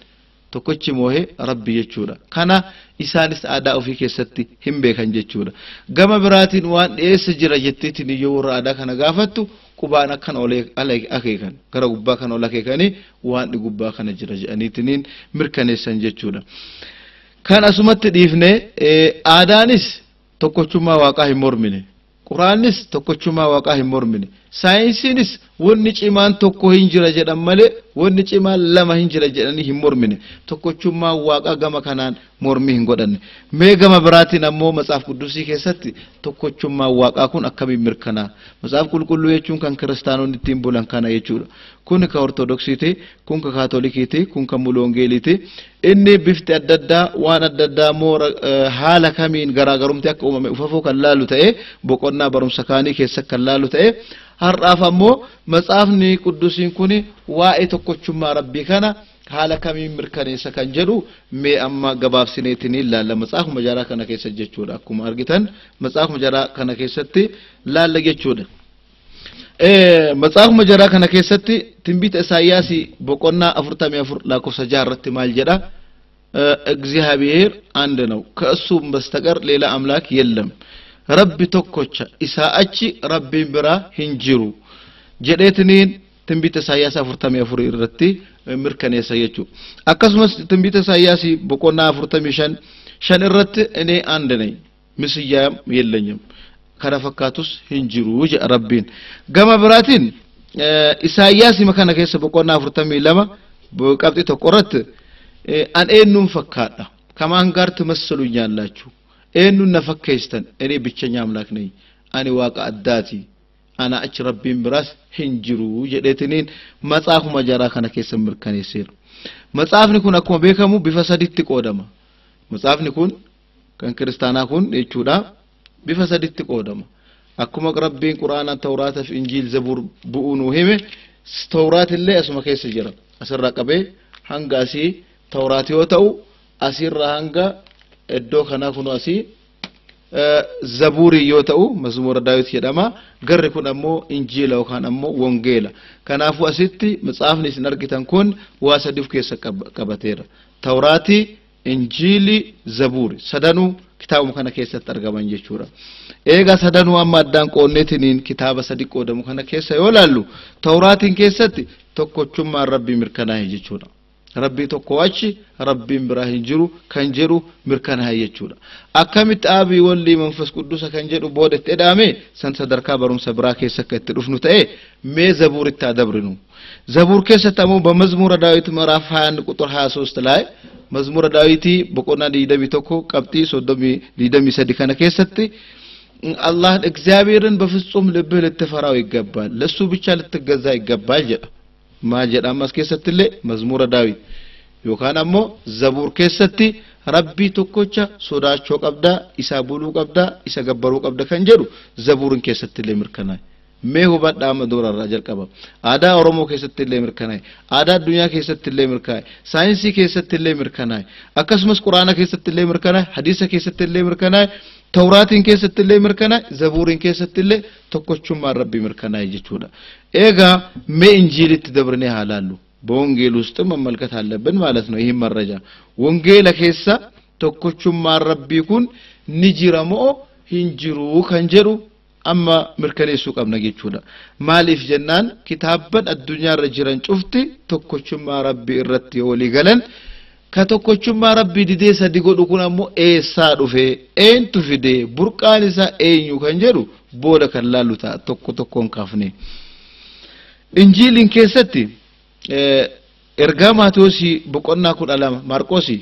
tokkochi moo'e rabbi jechuudha kana isaanis aadaa ofii keessatti hin beekan jechuudha gama biraatiin waan dhiyeessa jira jetteetiin yoo warra aadaa kana gaafattu qubaan akkan akeekan gara gubbaa kana ol akeekanii waan gubbaa kana jira jedhaniitiin mirkaneessan jechuudha kan asumatti dhiifne aadaanis tokkochummaa waaqaa hin mormine quraannis tokkochummaa waaqaa hin mormine saayinsiinis wanni cimaan tokko hin jira jedhan malee wanni cimaan lama hin jira jedhanii hin mormine tokkochummaa waaqaa gama kanaan mormii hin godhanne mee gama biraatiin ammoo matsaaf quddusii keessatti tokkochummaa waaqaa kun akkamiin mirkanaa matsaaf qulqulluu jechuun kan kiristaanonni ittiin bulan kana jechuudha kun ka ortodoksiiti kun ka kaatolikiiti kun ka mulongeeliiti inni bifti adda addaa waan adda addaa moora haala kamiin garaagarumti akka uumame ufafoo kan laalu ta'e boqonnaa barumsa kaanii keessa kan laalu ta'e har'aaf ammoo matsaafni quddusiin kun waa'ee tokkochummaa rabbii kana haala kamiin mirkaneessa kan jedhu mee amma gabaabsineetiin ilaalla matsaafuma jaraa kana keessa jechuudha akkuma argitan matsaafuma jaraa kana keessatti laalla jechuudha matsaafuma jaraa kana keessatti tinbiita Isaayyaas boqonnaa 44 lakkoofsa 6 irratti maal jedha እግዚአብሔር አንድ ነው ከእሱም በስተቀር ሌላ አምላክ የለም rabbi tokkocha isa achi rabbiin biraa hin jiru jedheetiniin tinbiita Isaayyaas 44 irratti mirkaneessa jechuudha akkasumas tinbiita Isaayyaas boqonnaa 45 irratti እኔ አንድ ነኝ ምስያም የለኝም kana fakkaatus hin jiru jedha rabbiin gama biraatiin Isaayyaas makana keessa boqonnaa 42 qabxii tokko irratti an eenyuun fakkaadha kamaan gaartu massalunyaallachu eenyuun na fakkeestan ani bichanya amlaak nai ani waaqa addaati ana achi rabbiin biraas hin jiru jedheetiniin matsaafuma jaraa kana keessa mirkaneesseera matsaafni kun akkuma beekamu bifa sadiitti qoodama matsaafni kun kan kiristaanaa kun jechuudha bifa sadiitti qoodama akkuma rabbiin quraana tawraata fi injiil zabuur bu'uunu hime tawraat illee asuma keessa jira asirra qabee hanga asii tawraat yoo ta'u asirra hanga iddoo kana kun asii zabuuri yoo ta'u mazmuura daawit jedhama garri kun ammoo injiila yookaan ammoo wongeela kanaafuu asitti matsaafni isin argitan kun waa sadiif keessa qabateera tawraati injiili zabuuri sadanuu kitaabuma kana keessatti argaman jechuudha eega sadanuu amma addaan qoonneetiniin kitaaba sadi qoodamu kana keessa yoo laallu tawraatiin keessatti tokkochummaan rabbii mirkanaa'e jechuudha rabbii tokko achi rabbiin biraa hin jiru kan jedhu mirkanaa'e jechuudha akkamitti aabii walli manfas quddusa kan jedhu boodetti edhaame san sadarkaa barumsa biraa keessa akka itti dhufnu ta'e mee zabuuritti adabrinu zabuur keessatti ammoo bamazmuura daawit maraaf 21 quxur 23 ላይ መዝሙረ ዳዊት በቆና ዲደሚ ተኮ ቀብጢ ሶዶሚ ዲደሚ ሰዲ ከነ ከሰቲ አላህ እግዚአብሔርን በፍጹም ልብህ ልትፈራው ይገባል ለሱ ብቻ ልትገዛ ይገባል ጀዳ ማጀዳ ማስከሰትለ መዝሙረ ዳዊት ዮካናሞ ዘቡር ከሰቲ ረቢ ተኮቻ ሶዳቾ ቀብዳ ኢሳቡሉ ቀብዳ ኢሰገበሩ ቀብዳ ከንጀሩ ዘቡርን ከሰትለ ምርከና mee hubadhaa amma doorarraa jalqaba aadaa oromoo keessatti illee mirkanaa'e aadaa addunyaa keessatti illee mirkanaa'e saayinsii keessatti illee mirkanaa'e akkasumas quraana keessatti illee mirkanaa'e hadiisa keessatti illee mirkanaa'e tawraatiin keessatti illee mirkanaa'e zabuuriin keessatti illee tokkochummaan rabbii mirkanaa'e jechuudha eegaa mee injiilitti dabarnee haa laallu በወንጌል ውስጥ መመልከት አለብን ማለት ነው ይሄን መረጃ ወንጌል ከessa tokkochummaan rabbii kun ni jira moo hin jiru kan jedhu amma mirkaneessuu qabna jechuudha maaliif jennaan kitaabban addunyaa irra jiran cufti tokkochummaa rabbii irratti walii galan ka tokkochummaa rabbii didee sadi godhu kun ammoo eessaa dhufe eentu fide burqaan isaa eenyu kan jedhu booda kan laallu ta'a tokko tokkoon kaafne injiiliin keessatti ergaa Maatiyoosi boqonnaa 12 Maarqoosi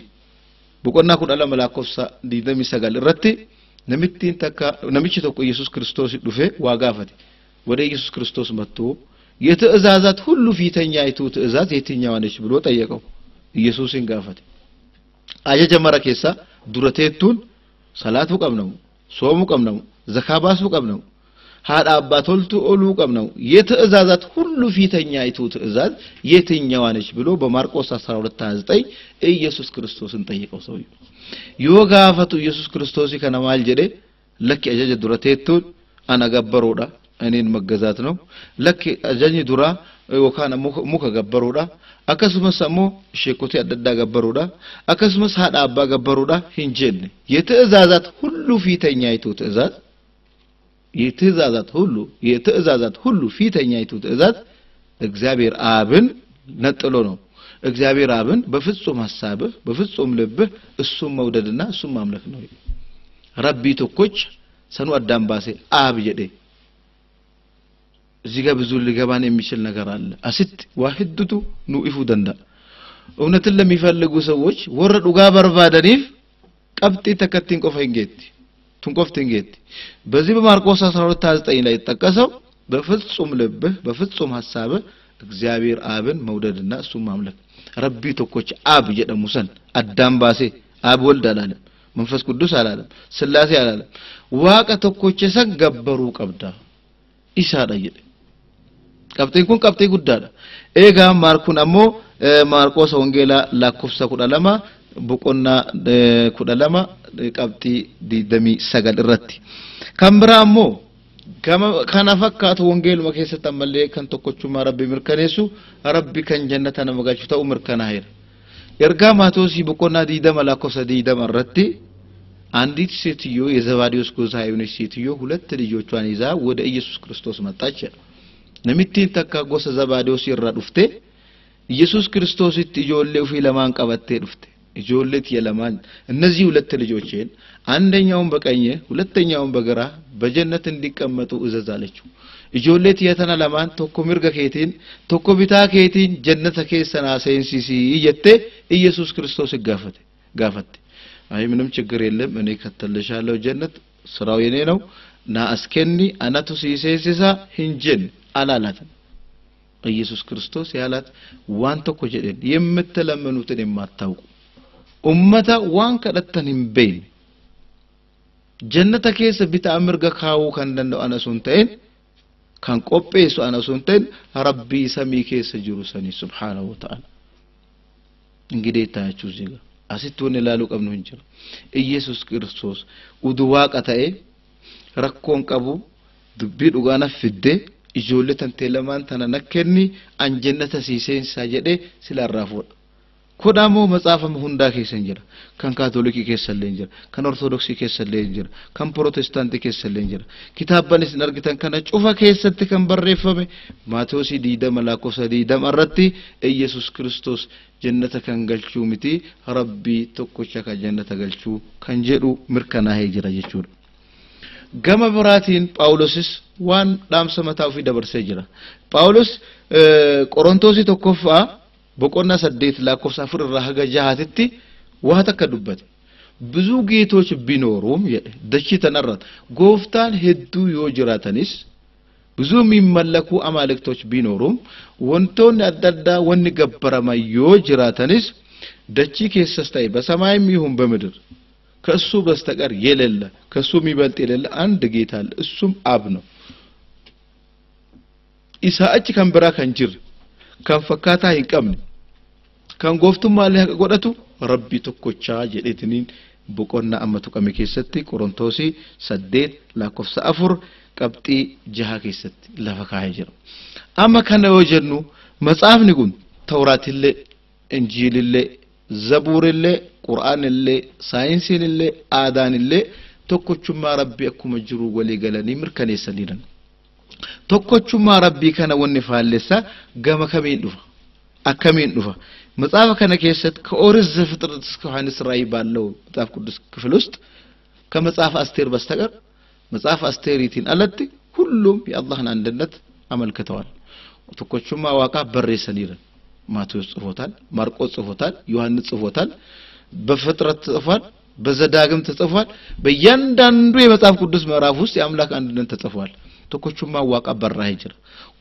boqonnaa 12 lakkoofsa 29 irratti namichi tokko ኢየሱስ ክርስቶስ ዱፌ ዋጋ ፈቲ ወደ ኢየሱስ ክርስቶስ መጥቶ የትእዛዛት ሁሉ ፊተኛይቱ ትእዛዝ የትኛው ነች ብሎ ጠየቀው ኢየሱስን ጋፈቲ አጀጀመረ ከሳ ዱረቴቱን ሰላቱ ቀምነው ሶሙ ቀምነው ዘካባሱ ቀምነው ሃዳ አባቶልቱ ኦሉ ቀምነው የትእዛዛት ሁሉ ፊተኛይቱ ትእዛዝ የትኛው ነች ብሎ በማርቆስ 12:29 ኢየሱስ ክርስቶስን ጠየቀው ሰውዬው yogaafatu ኢየሱስ ክርስቶስ ከነማል ጀደ ለክ አጀጀ ዱረቴቱን አና ገበሩዳ እኔን መገዛት ነው ለክ አጀኝ ዱራ ወካና ሙከ ገበሩዳ አከስመሰሞ ሸኮቴ አደዳ ገበሩዳ አከስመስ ሃዳ አባ ገበሩዳ ሂንጀን የትእዛዛት ሁሉ ፊተኛይቱ ትእዛዝ የትእዛዛት ሁሉ ፊተኛይቱ ትእዛዝ እግዚአብሔር አብን ነጥሎ ነው እግዚአብሔር አብን በፍጹም ሐሳብህ በፍጹም ልብህ እሱም መውደድና እሱም ማምለክ ነው ረቢ ተኮች ሰኑ አዳም ባሴ አብ ይደ እዚህ ጋር ብዙ ሊገባን የሚችል ነገር አለ አስት ዋህድቱ ኑኢፉ ደንዳ እውነትን ለሚፈልጉ ሰዎች ወረዱ ጋር በርባደኒፍ ቀብጢ ተከቲን ቆፈንጌት ቱንቆፍቴንጌት በዚህ በማርቆስ 12:29 ላይ ተጠቀሰው በፍጹም ልብህ በፍጹም ሐሳብህ እግዚአብሔር አብን መውደድና እሱም ማምለክ ረቢ ተኮች አብ የደሙሰን አዳም ባሴ አብ ወልድ አላለም መንፈስ ቅዱስ አላለም ስላሴ አላለም ዋቀ ተኮች ሰገበሩ ቀብዳ ኢሳ ዳይደ ቀብቴን ቀብቴ ጉዳዳ ኤጋ ማርኩን አሞ ማርቆስ ወንጌላ ላኩፍሳ ኩዳለማ በቆና ኩዳለማ ቀብቲ ዲደሚ ሰገል ረቲ ከምብራሞ kana fakkaatu wongeel ma keessatti malee kan tokkochummaa rabbi mirkaneessu rabbi kan jannata nama galchu ta'u mirkanaa'eera ergaa Maatiyoosi boqonnaa 20 lakkoofsa 20 irratti አንዲት ሴትዮ የዘባዴዎስ ጎሳ የሆነች ሴትዮ ሁለት ልጆቿን ይዛ ወደ ኢየሱስ ክርስቶስ መጣች ነሚቲን ተካ ጎሳ ዘባዴዎስ ይራዱፍቴ ኢየሱስ ክርስቶስ ኢጆሌው ፊለማን ቀበቴ ዱፍቴ ኢጆሌት የለማን እነዚህ ሁለት ልጆችን አንደኛውን በቀኝ ሁለተኛውን በግራ በጀነት እንዲቀመጡ እዘዛለችው ኢጆሌት የተና ለማን ተኮ ምርገ ከይቲን ተኮ ቢታ ከይቲን ጀነት ከሰና ሳይንሲሲ ይየተ ኢየሱስ ክርስቶስ ጋፈተ አይ ምንም ችግር የለም እኔ ከተለሻለው ጀነት ስራው የኔ ነው ና አስከኒ አናቱ ሲሴሲሳ ሂንጀን አላላት ኢየሱስ ክርስቶስ ያላት ዋን ተኮ ጀደን የምትለምኑትን የማታውቁ ኡመታ ዋን ከደተንም በይ ጀነተ ከሰ ቢታምር ገካው ከንደንዶ አነሱንተን kan qopheessu ana sunten rabbi sami keessa jiru sani subhanahu wa ta'ala ingide taachu ziga asitun ilalu qabnu hinjira ኢየሱስ ክርስቶስ uduwa qatae rakkon qabu dubbi dhugana fidde ijoolletan teleman tana nakkenni an jannata siiseensa jedhe sila rafu kodamo matsaafam hunda keessan jira kan kaatoliki keessan jira kan ortodoksi keessan jira kan protestanti keessan jira kitaabanis argitan kana cufa keessatti kan barreeffame Maatiyoosi 20 lakkoofsa 20 irratti ኢየሱስ ክርስቶስ jannata kan galchuu miti rabbi tokkocha kan jannata galchuu kan jedhu mirkanaa'ee jira jechuudha gama biraatiin Phaawulosis waan dhaamsa mataa ofii dabarsee jira Phaawulos Qorontoosi tokkoffaa boqonna 8 lakkoofsa 4 irraa haga 6tti waa takka dubbate ብዙ ጌቶች ቢኖሩም ደቺ ተነራት ጎፍታን ሄዱ ይወጅራተንስ ብዙ የሚመለኩ አማልክቶች ቢኖሩም ወንቶን ያዳዳ ወን ገበረማ ይወጅራተንስ ደቺ ከሰስታይ በሰማይም ይሁን በምድር ከሱ በስተቀር የሌለ ከሱ የሚበልጥ የሌለ አንድ ጌታ አለ እሱም አብ ነው isa achi kan biraa kan jirre kan fakkaataa hin qabne kan gooftummaallee haqa godhatu rabbi tokkochaa jedheetiniin boqonnaa amma tuqame keessatti Qorontosii 8:4 qabxii 6 keessatti lafa kaa'ee jira. Amma kana yoo jennu matsaafni kun Tawraatillee Injiilillee Zabuurillee Qur'aanillee Saayinsiinillee Aadaanillee tokkochummaa rabbii akkuma jiru walii galanii mirkaneessaniidha. Tokkochummaa rabbii kana wanni faallessa gama kamiin dhufa akkamiin dhufa መጽሐፈ ከነ ከሰት ከኦሪት ዘፍጥረት እስከ ዮሐንስ ራእይ ባለው መጽሐፍ ቅዱስ ክፍል ውስጥ ከመጽሐፍ አስቴር በስተቀር መጽሐፍ አስቴሪቲን አለቲ ሁሉም የአላህን አንድነት አመልክተዋል። ተኮቹማ ዋቃ በሬሰኒረ ማቴዎስ ጽፎታል፣ ማርቆስ ጽፎታል፣ ዮሐንስ ጽፎታል፣ በፍጥረት ጽፏል፣ በዘዳግም ተጽፏል። በእያንዳንዱ የመጽሐፍ ቅዱስ ምዕራፍ ውስጥ የአምላክ አንድነት ተጽፏል። ተኮቹማ ዋቃ በራይ ጅራ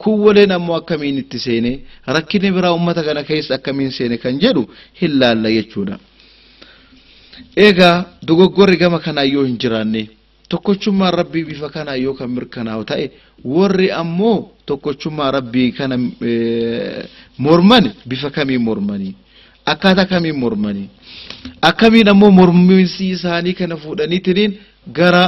ኩወሌን አሞ አከሚን ትሴኔ ረኪኔ ብራ ኡመተ ከነ ከይስ አከሚን ሴኔ ከንጀዱ ሂላላ የቹዳ ኤጋ ዱጎጎሪ ገመ ከናዮ እንጅራኔ ተኮቹማ ረቢ ቢፈ ከናዮ ከምርከናው ታይ ወሪ አሞ ተኮቹማ ረቢ ከነ ሞርማን ቢፈ ከሚ ሞርማኒ አካታ ከሚ ሞርማኒ አከሚን አሞ ሞርሚሲ ሳኒ ከነ ፉዳኒ ትሪን gara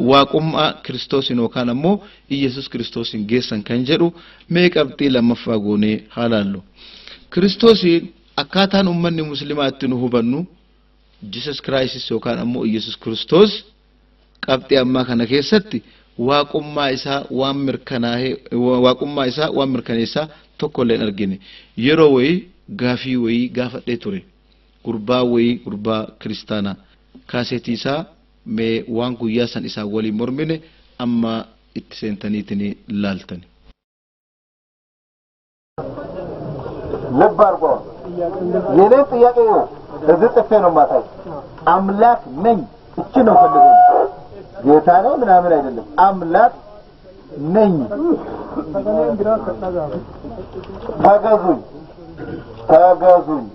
waaqummaa Kiristoosiin yookaan ammoo Iyesus Kiristoosiin geessan kan jedhu mee qabxii lammaffaa goonee haalaallu. Kiristoosiin akkaataan ummanni muslimaa itti nu hubannu Jesus Christ yookaan ammoo Iyesus Kiristoos qabxii ammaa kana keessatti waaqummaa isaa waan mirkaneessaa tokkolleen argine. Yeroo wayii gaafii wayii gaafadhee ture. Gurbaa kiristaanaa kaasetii isaa me waan guyyaa san isaa wali mormine amma itti seentaniitini laaltani ለባርጎ የኔ ጥያቄ ነው እዚህ ጥፌ ነው ማታይ አምላክ ነኝ እቺ ነው ፈልገው ጌታ ነው ምናምን አይደለም አምላክ ነኝ ታጋዙኝ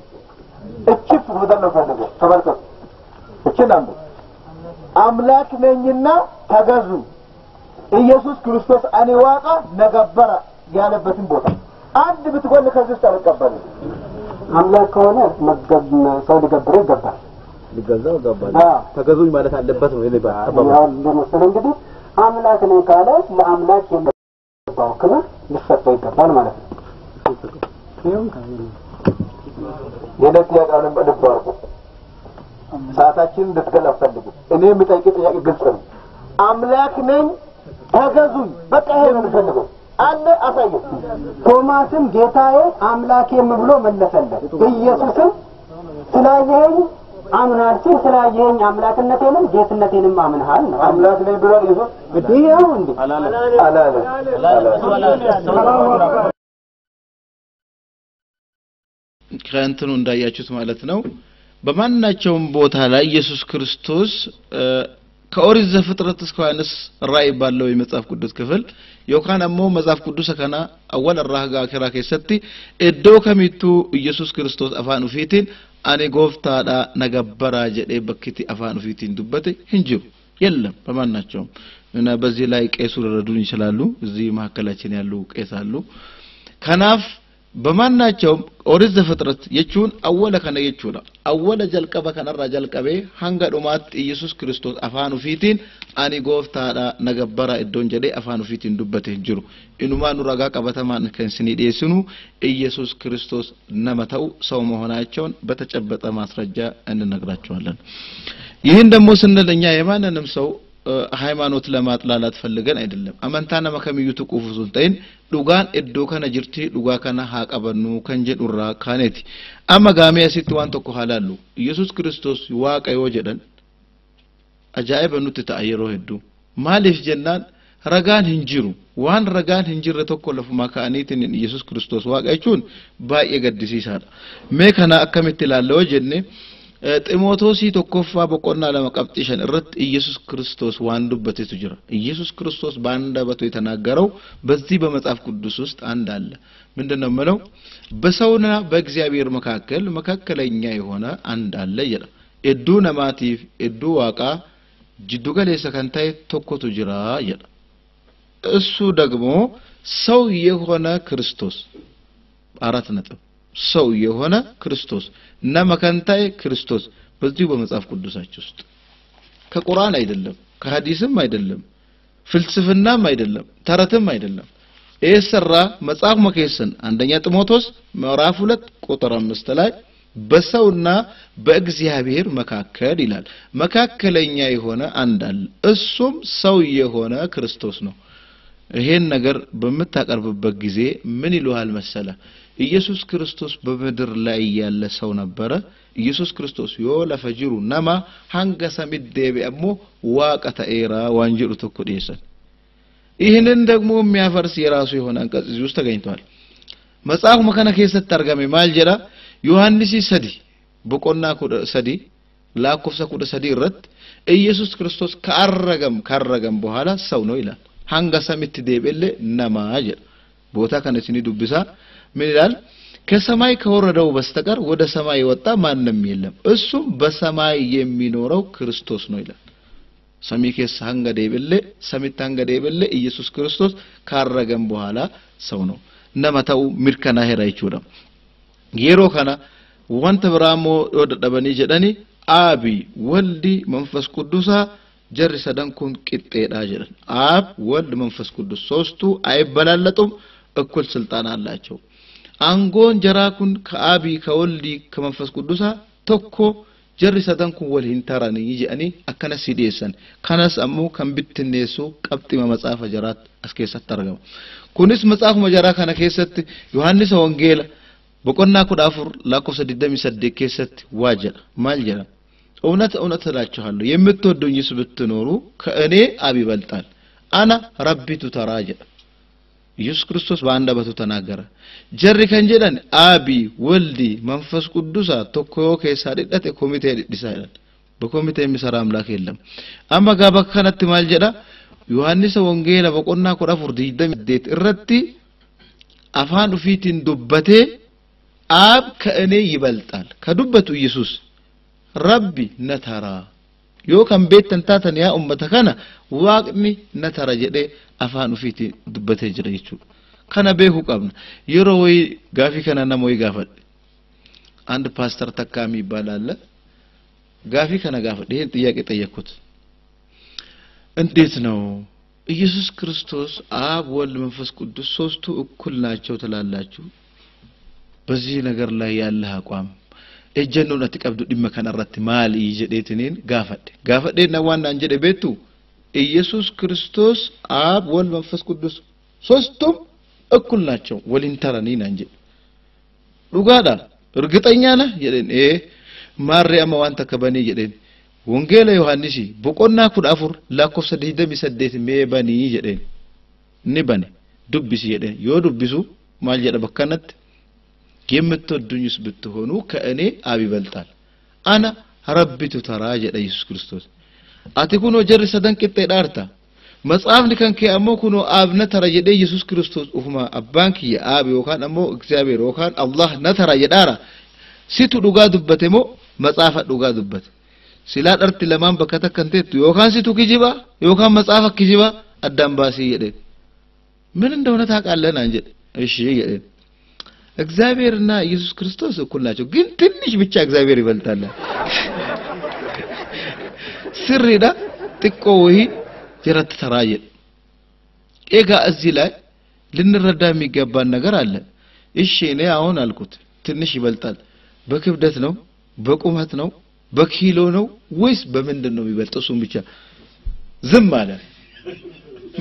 እቺ ወደለው ፈልገው ተመልከቱ እቺ ናምብ አምላክ ነኝና ተገዙ ኢየሱስ ክርስቶስ አኔ ዋቃ ነገበረ ያለበትን ቦታ አንድ ብትጎል ከዚህ ተቀበለ አምላክ ከሆነ መገብ ሰው ሊገብር ይገባል ሊገዛው ይገባል ተገዙኝ ማለት አለበት ነው ይልባ አባባው እንደመሰለ እንግዲህ አምላክ ነኝ ካለ ለአምላክ የሚባው ክብር ሊሰጠው ይገባል ማለት ነው ይሁን ካለ የለት ያቃለም በልባው ሰዓታችን እንድትገለጽ ፈልጉ እኔ የምጠይቅ ጥያቄ ግልጽ ነው አምላክ ነኝ ተገዙኝ በቃ ይሄ ነው ፈልጉ አለ አሳየ ቶማስም ጌታዬ አምላኬም ብሎ መለሰለት ኢየሱስም ስላየኝ አምናልኩ ስላየኝ አምላክነቴንም ጌትነቴንም አምንሃል ነው አምላክ ነኝ ብሎ ኢየሱስ እዲያው እንዴ አላለ ከእንትኑ እንዳያችሁት ማለት ነው በማናቸውም ቦታ ላይ ኢየሱስ ክርስቶስ ከኦሪት ዘፍጥረት እስከ ዮሐንስ ራእይ ባለው የመጽሐፍ ቅዱስ ክፍል ዮሐንስ አሞ መጽሐፍ ቅዱስ ከና አወል ራጋ ከራ ከሰቲ እዶ ከሚቱ ኢየሱስ ክርስቶስ አፋን ፊቲን አኔ ጎፍታዳ ነገበራ ጀዴ በክቲ አፋን ፊቲን ዱበቴ እንጂው የለም በማናቸውም እና በዚህ ላይ ቄሱ ረዱን ይችላሉ እዚህ ማከላችን ያሉ ቄሳሉ ከናፍ በማናቸውም ኦሪት ዘፍጥረት የቹን አወለ ከነ የቹላ አወለ ጀልቀበ ከነራ ጀልቀበ ሃንጋ ዱማት ኢየሱስ ክርስቶስ አፋኑ ፊቲን አኒ ጎፍታዳ ነገበራ እዶን ጀዴ አፋኑ ፊቲን ዱበቴ እንጅሩ ኢኑማኑ ረጋ ቀበተማን ከንስኒ ዴስኑ ኢየሱስ ክርስቶስ ነመተው ሰው መሆናቸውን በተጨበጠ ማስረጃ እንነግራቸዋለን ይህን ደሞ ስንለኛ የማንንም ሰው ሃይማኖት ለማጥላላት ፈልገን አይደለም አመንታና መከሚዩ ተቆፉሱን ጣይን ዱጋን እዶ ከነ ጅርቲ ዱጋ ከነ ሃቀበኑ ከንጀዱራ ካኔቲ አማጋሚያ ሲትዋን ተኮ ሐላሉ ኢየሱስ ክርስቶስ ዋቀዮ ጀደን አጃኢበኑት ተአየሮ ሄዱ ማለፍ ጀናን ረጋን እንጅሩ ዋን ረጋን እንጅረ ተኮ ለፉ ማካኒትን ኢየሱስ ክርስቶስ ዋቀቹን ባየ ገድሲሳል መከና አከመት ላለው ጀነ ጢሞቴዎስ ተኮፋ በቆና ለመቀብጥሽን እርት ኢየሱስ ክርስቶስ ዋንዱበት ይቱጅራ ኢየሱስ ክርስቶስ ባንደበቱ የተናገረው በዚህ በመጽሐፍ ቅዱስ ውስጥ አንድ አለ ምንድነው ማለት በሰውና በእግዚአብሔር መካከለኛ የሆነ አንድ አለ ይላል እዱ ነማቲፍ እዱ ዋቃ ጅዱ ገሌ ሰከንታይ ተኮቱ ጅራ ይላል እሱ ደግሞ ሰው የሆነ ክርስቶስ 4 ነጥብ ሰው የሆነ ክርስቶስ ነመከንታይ ክርስቶስ በዚሁ በመጽሐፍ ቅዱሳችን ውስጥ ከቁርአን አይደለም ከሐዲስም አይደለም ፍልስፍናም አይደለም ተረትም አይደለም እየሰራ መጽሐፍ መከሰን አንደኛ ጢሞቴዎስ ምዕራፍ 2 ቁጥር 5 ላይ በሰውና በእግዚአብሔር መካከል ይላል መካከለኛ የሆነ አንዳል እሱም ሰው የሆነ ክርስቶስ ነው ይሄን ነገር በመታቀርብበት ጊዜ ምን ይሉሃል መሰለ ኢየሱስ ክርስቶስ በመድር ላይ ያለ ሰው ነበረ ኢየሱስ ክርስቶስ ዮላ ፈጅሩ ነማ ሃንጋ ሰሚዴ ቢአሞ ዋቀተ ኤራ ዋንጅሩ ተኩዲሰን ይሄንን ደግሞ የሚያፈርስ የራሱ የሆነ አንቀጽ እዚህ ውስጥ ተገኝቷል መጽሐፍ መከነ ከሰት ተርገመ ማልጀራ ዮሐንስ ሰዲ በቆና ኩደ ሰዲ ላኮፍሰ ኩደ ሰዲ ረት ኢየሱስ ክርስቶስ ካረገም በኋላ ሰው ነው ይላል ሃንጋ ሰሚት ዴበለ ነማጀ ቦታ ከነሲኒ ዱብሳ ምን ይላል ከሰማይ ከወረደው በስተቀር ወደ ሰማይ ወጣ ማንንም የለም እሱም በሰማይ የሚኖረው ክርስቶስ ነው ይላል ሰሚከስ ሃንጋ ዴበለ ሰሚት ሃንጋ ዴበለ ኢየሱስ ክርስቶስ ካረገም በኋላ ሰው ነው ነማታው ምርከና ሄራይቹዳ የሮ ከና ወንተ ብራሞ ወደ ደበኒ ጀዳኒ አቢ ወልዲ መንፈስ ቅዱሳ ጀር ሰደንኩን ቅጤዳ ጀረን አብ ወልድ መንፈስ ቅዱስ ሶስቱ አይበላለጡም እኩል ስልጣን አላቸው አንጎን ጀራኩን ከአቢ ከወልዲ ከመንፈስ ቅዱሳ ተኮ ጀር ሰደንኩን ወልሂን ተራኒ ይጀኒ አከነ ሲዲሰን ከነስ አሙ ከምብትነሱ ቀብጢ መጽሐፈ ጀራት አስከሰት ተርገም ኩንስ መጽሐፍ መጀራ ከነ ከሰት ዮሐንስ ወንጌል በቆና ኩዳፉር ላኮሰ ዲደም ይሰደ ከሰት ዋጀ ማልጀራ እውነት እላችኋለሁ የምትወዱኝስ ብትኖሩ ከእኔ አብ ይበልጣል አና ረቢቱ ተራጀ ኢየሱስ ክርስቶስ በአንደበቱ ተናገረ ጀሪ ከንጀዳን አቢ ወልዲ መንፈስ ቅዱስ ተኮዮ ከሳደደተ ኮሚቴ ዲሳይል በኮሚቴ የሚሰራ አምላክ የለም አማ ጋበከነት ማልጀዳ ዮሐንስ ወንጌል በቆና ኩዳፉር ዲደም ዴት እረቲ አፋን ፊቲን ዱበቴ አብ ከእኔ ይበልጣል ከዱበቱ ኢየሱስ ረቢ ነተራ ዮ ከም ቤት ተንታተን ያ ኡመተከና ዋቅኒ ነተራ ጀዴ አፋን ፊቲ ዱበቴ ጅረይቹ ከነ በሁ ቀብና ይሮይ ጋፊ ከነ ነሞይ ጋፈድ አንድ ፓስተር ተካሚ ይባላል ጋፊ ከነ ጋፈድ ይሄን ጥያቄ ጠየቁት እንዴት ነው ኢየሱስ ክርስቶስ አብ ወልድ መንፈስ ቅዱስ ሶስቱ እኩል ናቸው ተላላችሁ በዚህ ነገር ላይ ያለ አቋም እጀኑን አትቀብዱ ዲመከናራት ማል ይጀዴትኔን ጋፈደ ነዋና እንጀደ ቤቱ ኢየሱስ ክርስቶስ አብ ወልድ መንፈስ ቅዱስ ሶስቱም እኩል ናቸው ወሊንተራኒና እንጀ ዱጋዳ እርግጠኛ ነህ ይደን ማርያም ዋንተ ከበኔ ይደን ወንጌል ዮሐንስ በቆና ኩዳፉር ላኮሰ ዲደም ይሰደት ሜባኒ ይደን ንባኒ ዱብሲ ይደን ዮዱብሱ ማልጀደ በከነት የምትወዱኝስ ብትሆኑ ከእኔ አብ ይበልጣል አና ረቢቱ ተራጀ ኢየሱስ ክርስቶስ አትኩኖ ጀር ሰደንቅጤ ዳርታ መጽሐፍ ንከን ከአሞ ኩኖ አብ ነተራ የደ ኢየሱስ ክርስቶስ ኡፍማ አባንክ የአብ ወካን አሞ እግዚአብሔር ወካን አላህ ነተራ የዳራ ሲቱ ዱጋ ዱበቴሞ መጽሐፍ ዱጋ ዱበት ሲላ ደርት ለማን በከተከንቴት ወካን ሲቱ ኪጂባ ወካን መጽሐፍ ኪጂባ አዳምባሲ የደ ምን እንደሆነ ታቃለና እንጂ እሺ የደ እግዚአብሔርና ኢየሱስ ክርስቶስ እኩል ናቸው ግን ትንሽ ብቻ እግዚአብሔር ይበልጣል ስሪዳ ጥቆይ ጀራት ተራየ ኤጋ እዚህ ላይ ልንረዳ የሚገባን ነገር አለ እሺ እኔ አሁን አልኩት ትንሽ ይበልጣል በክብደት ነው በቁመት ነው በኪሎ ነው ወይስ በምንድነው የሚበልጠው እሱም ብቻ ዝም አለ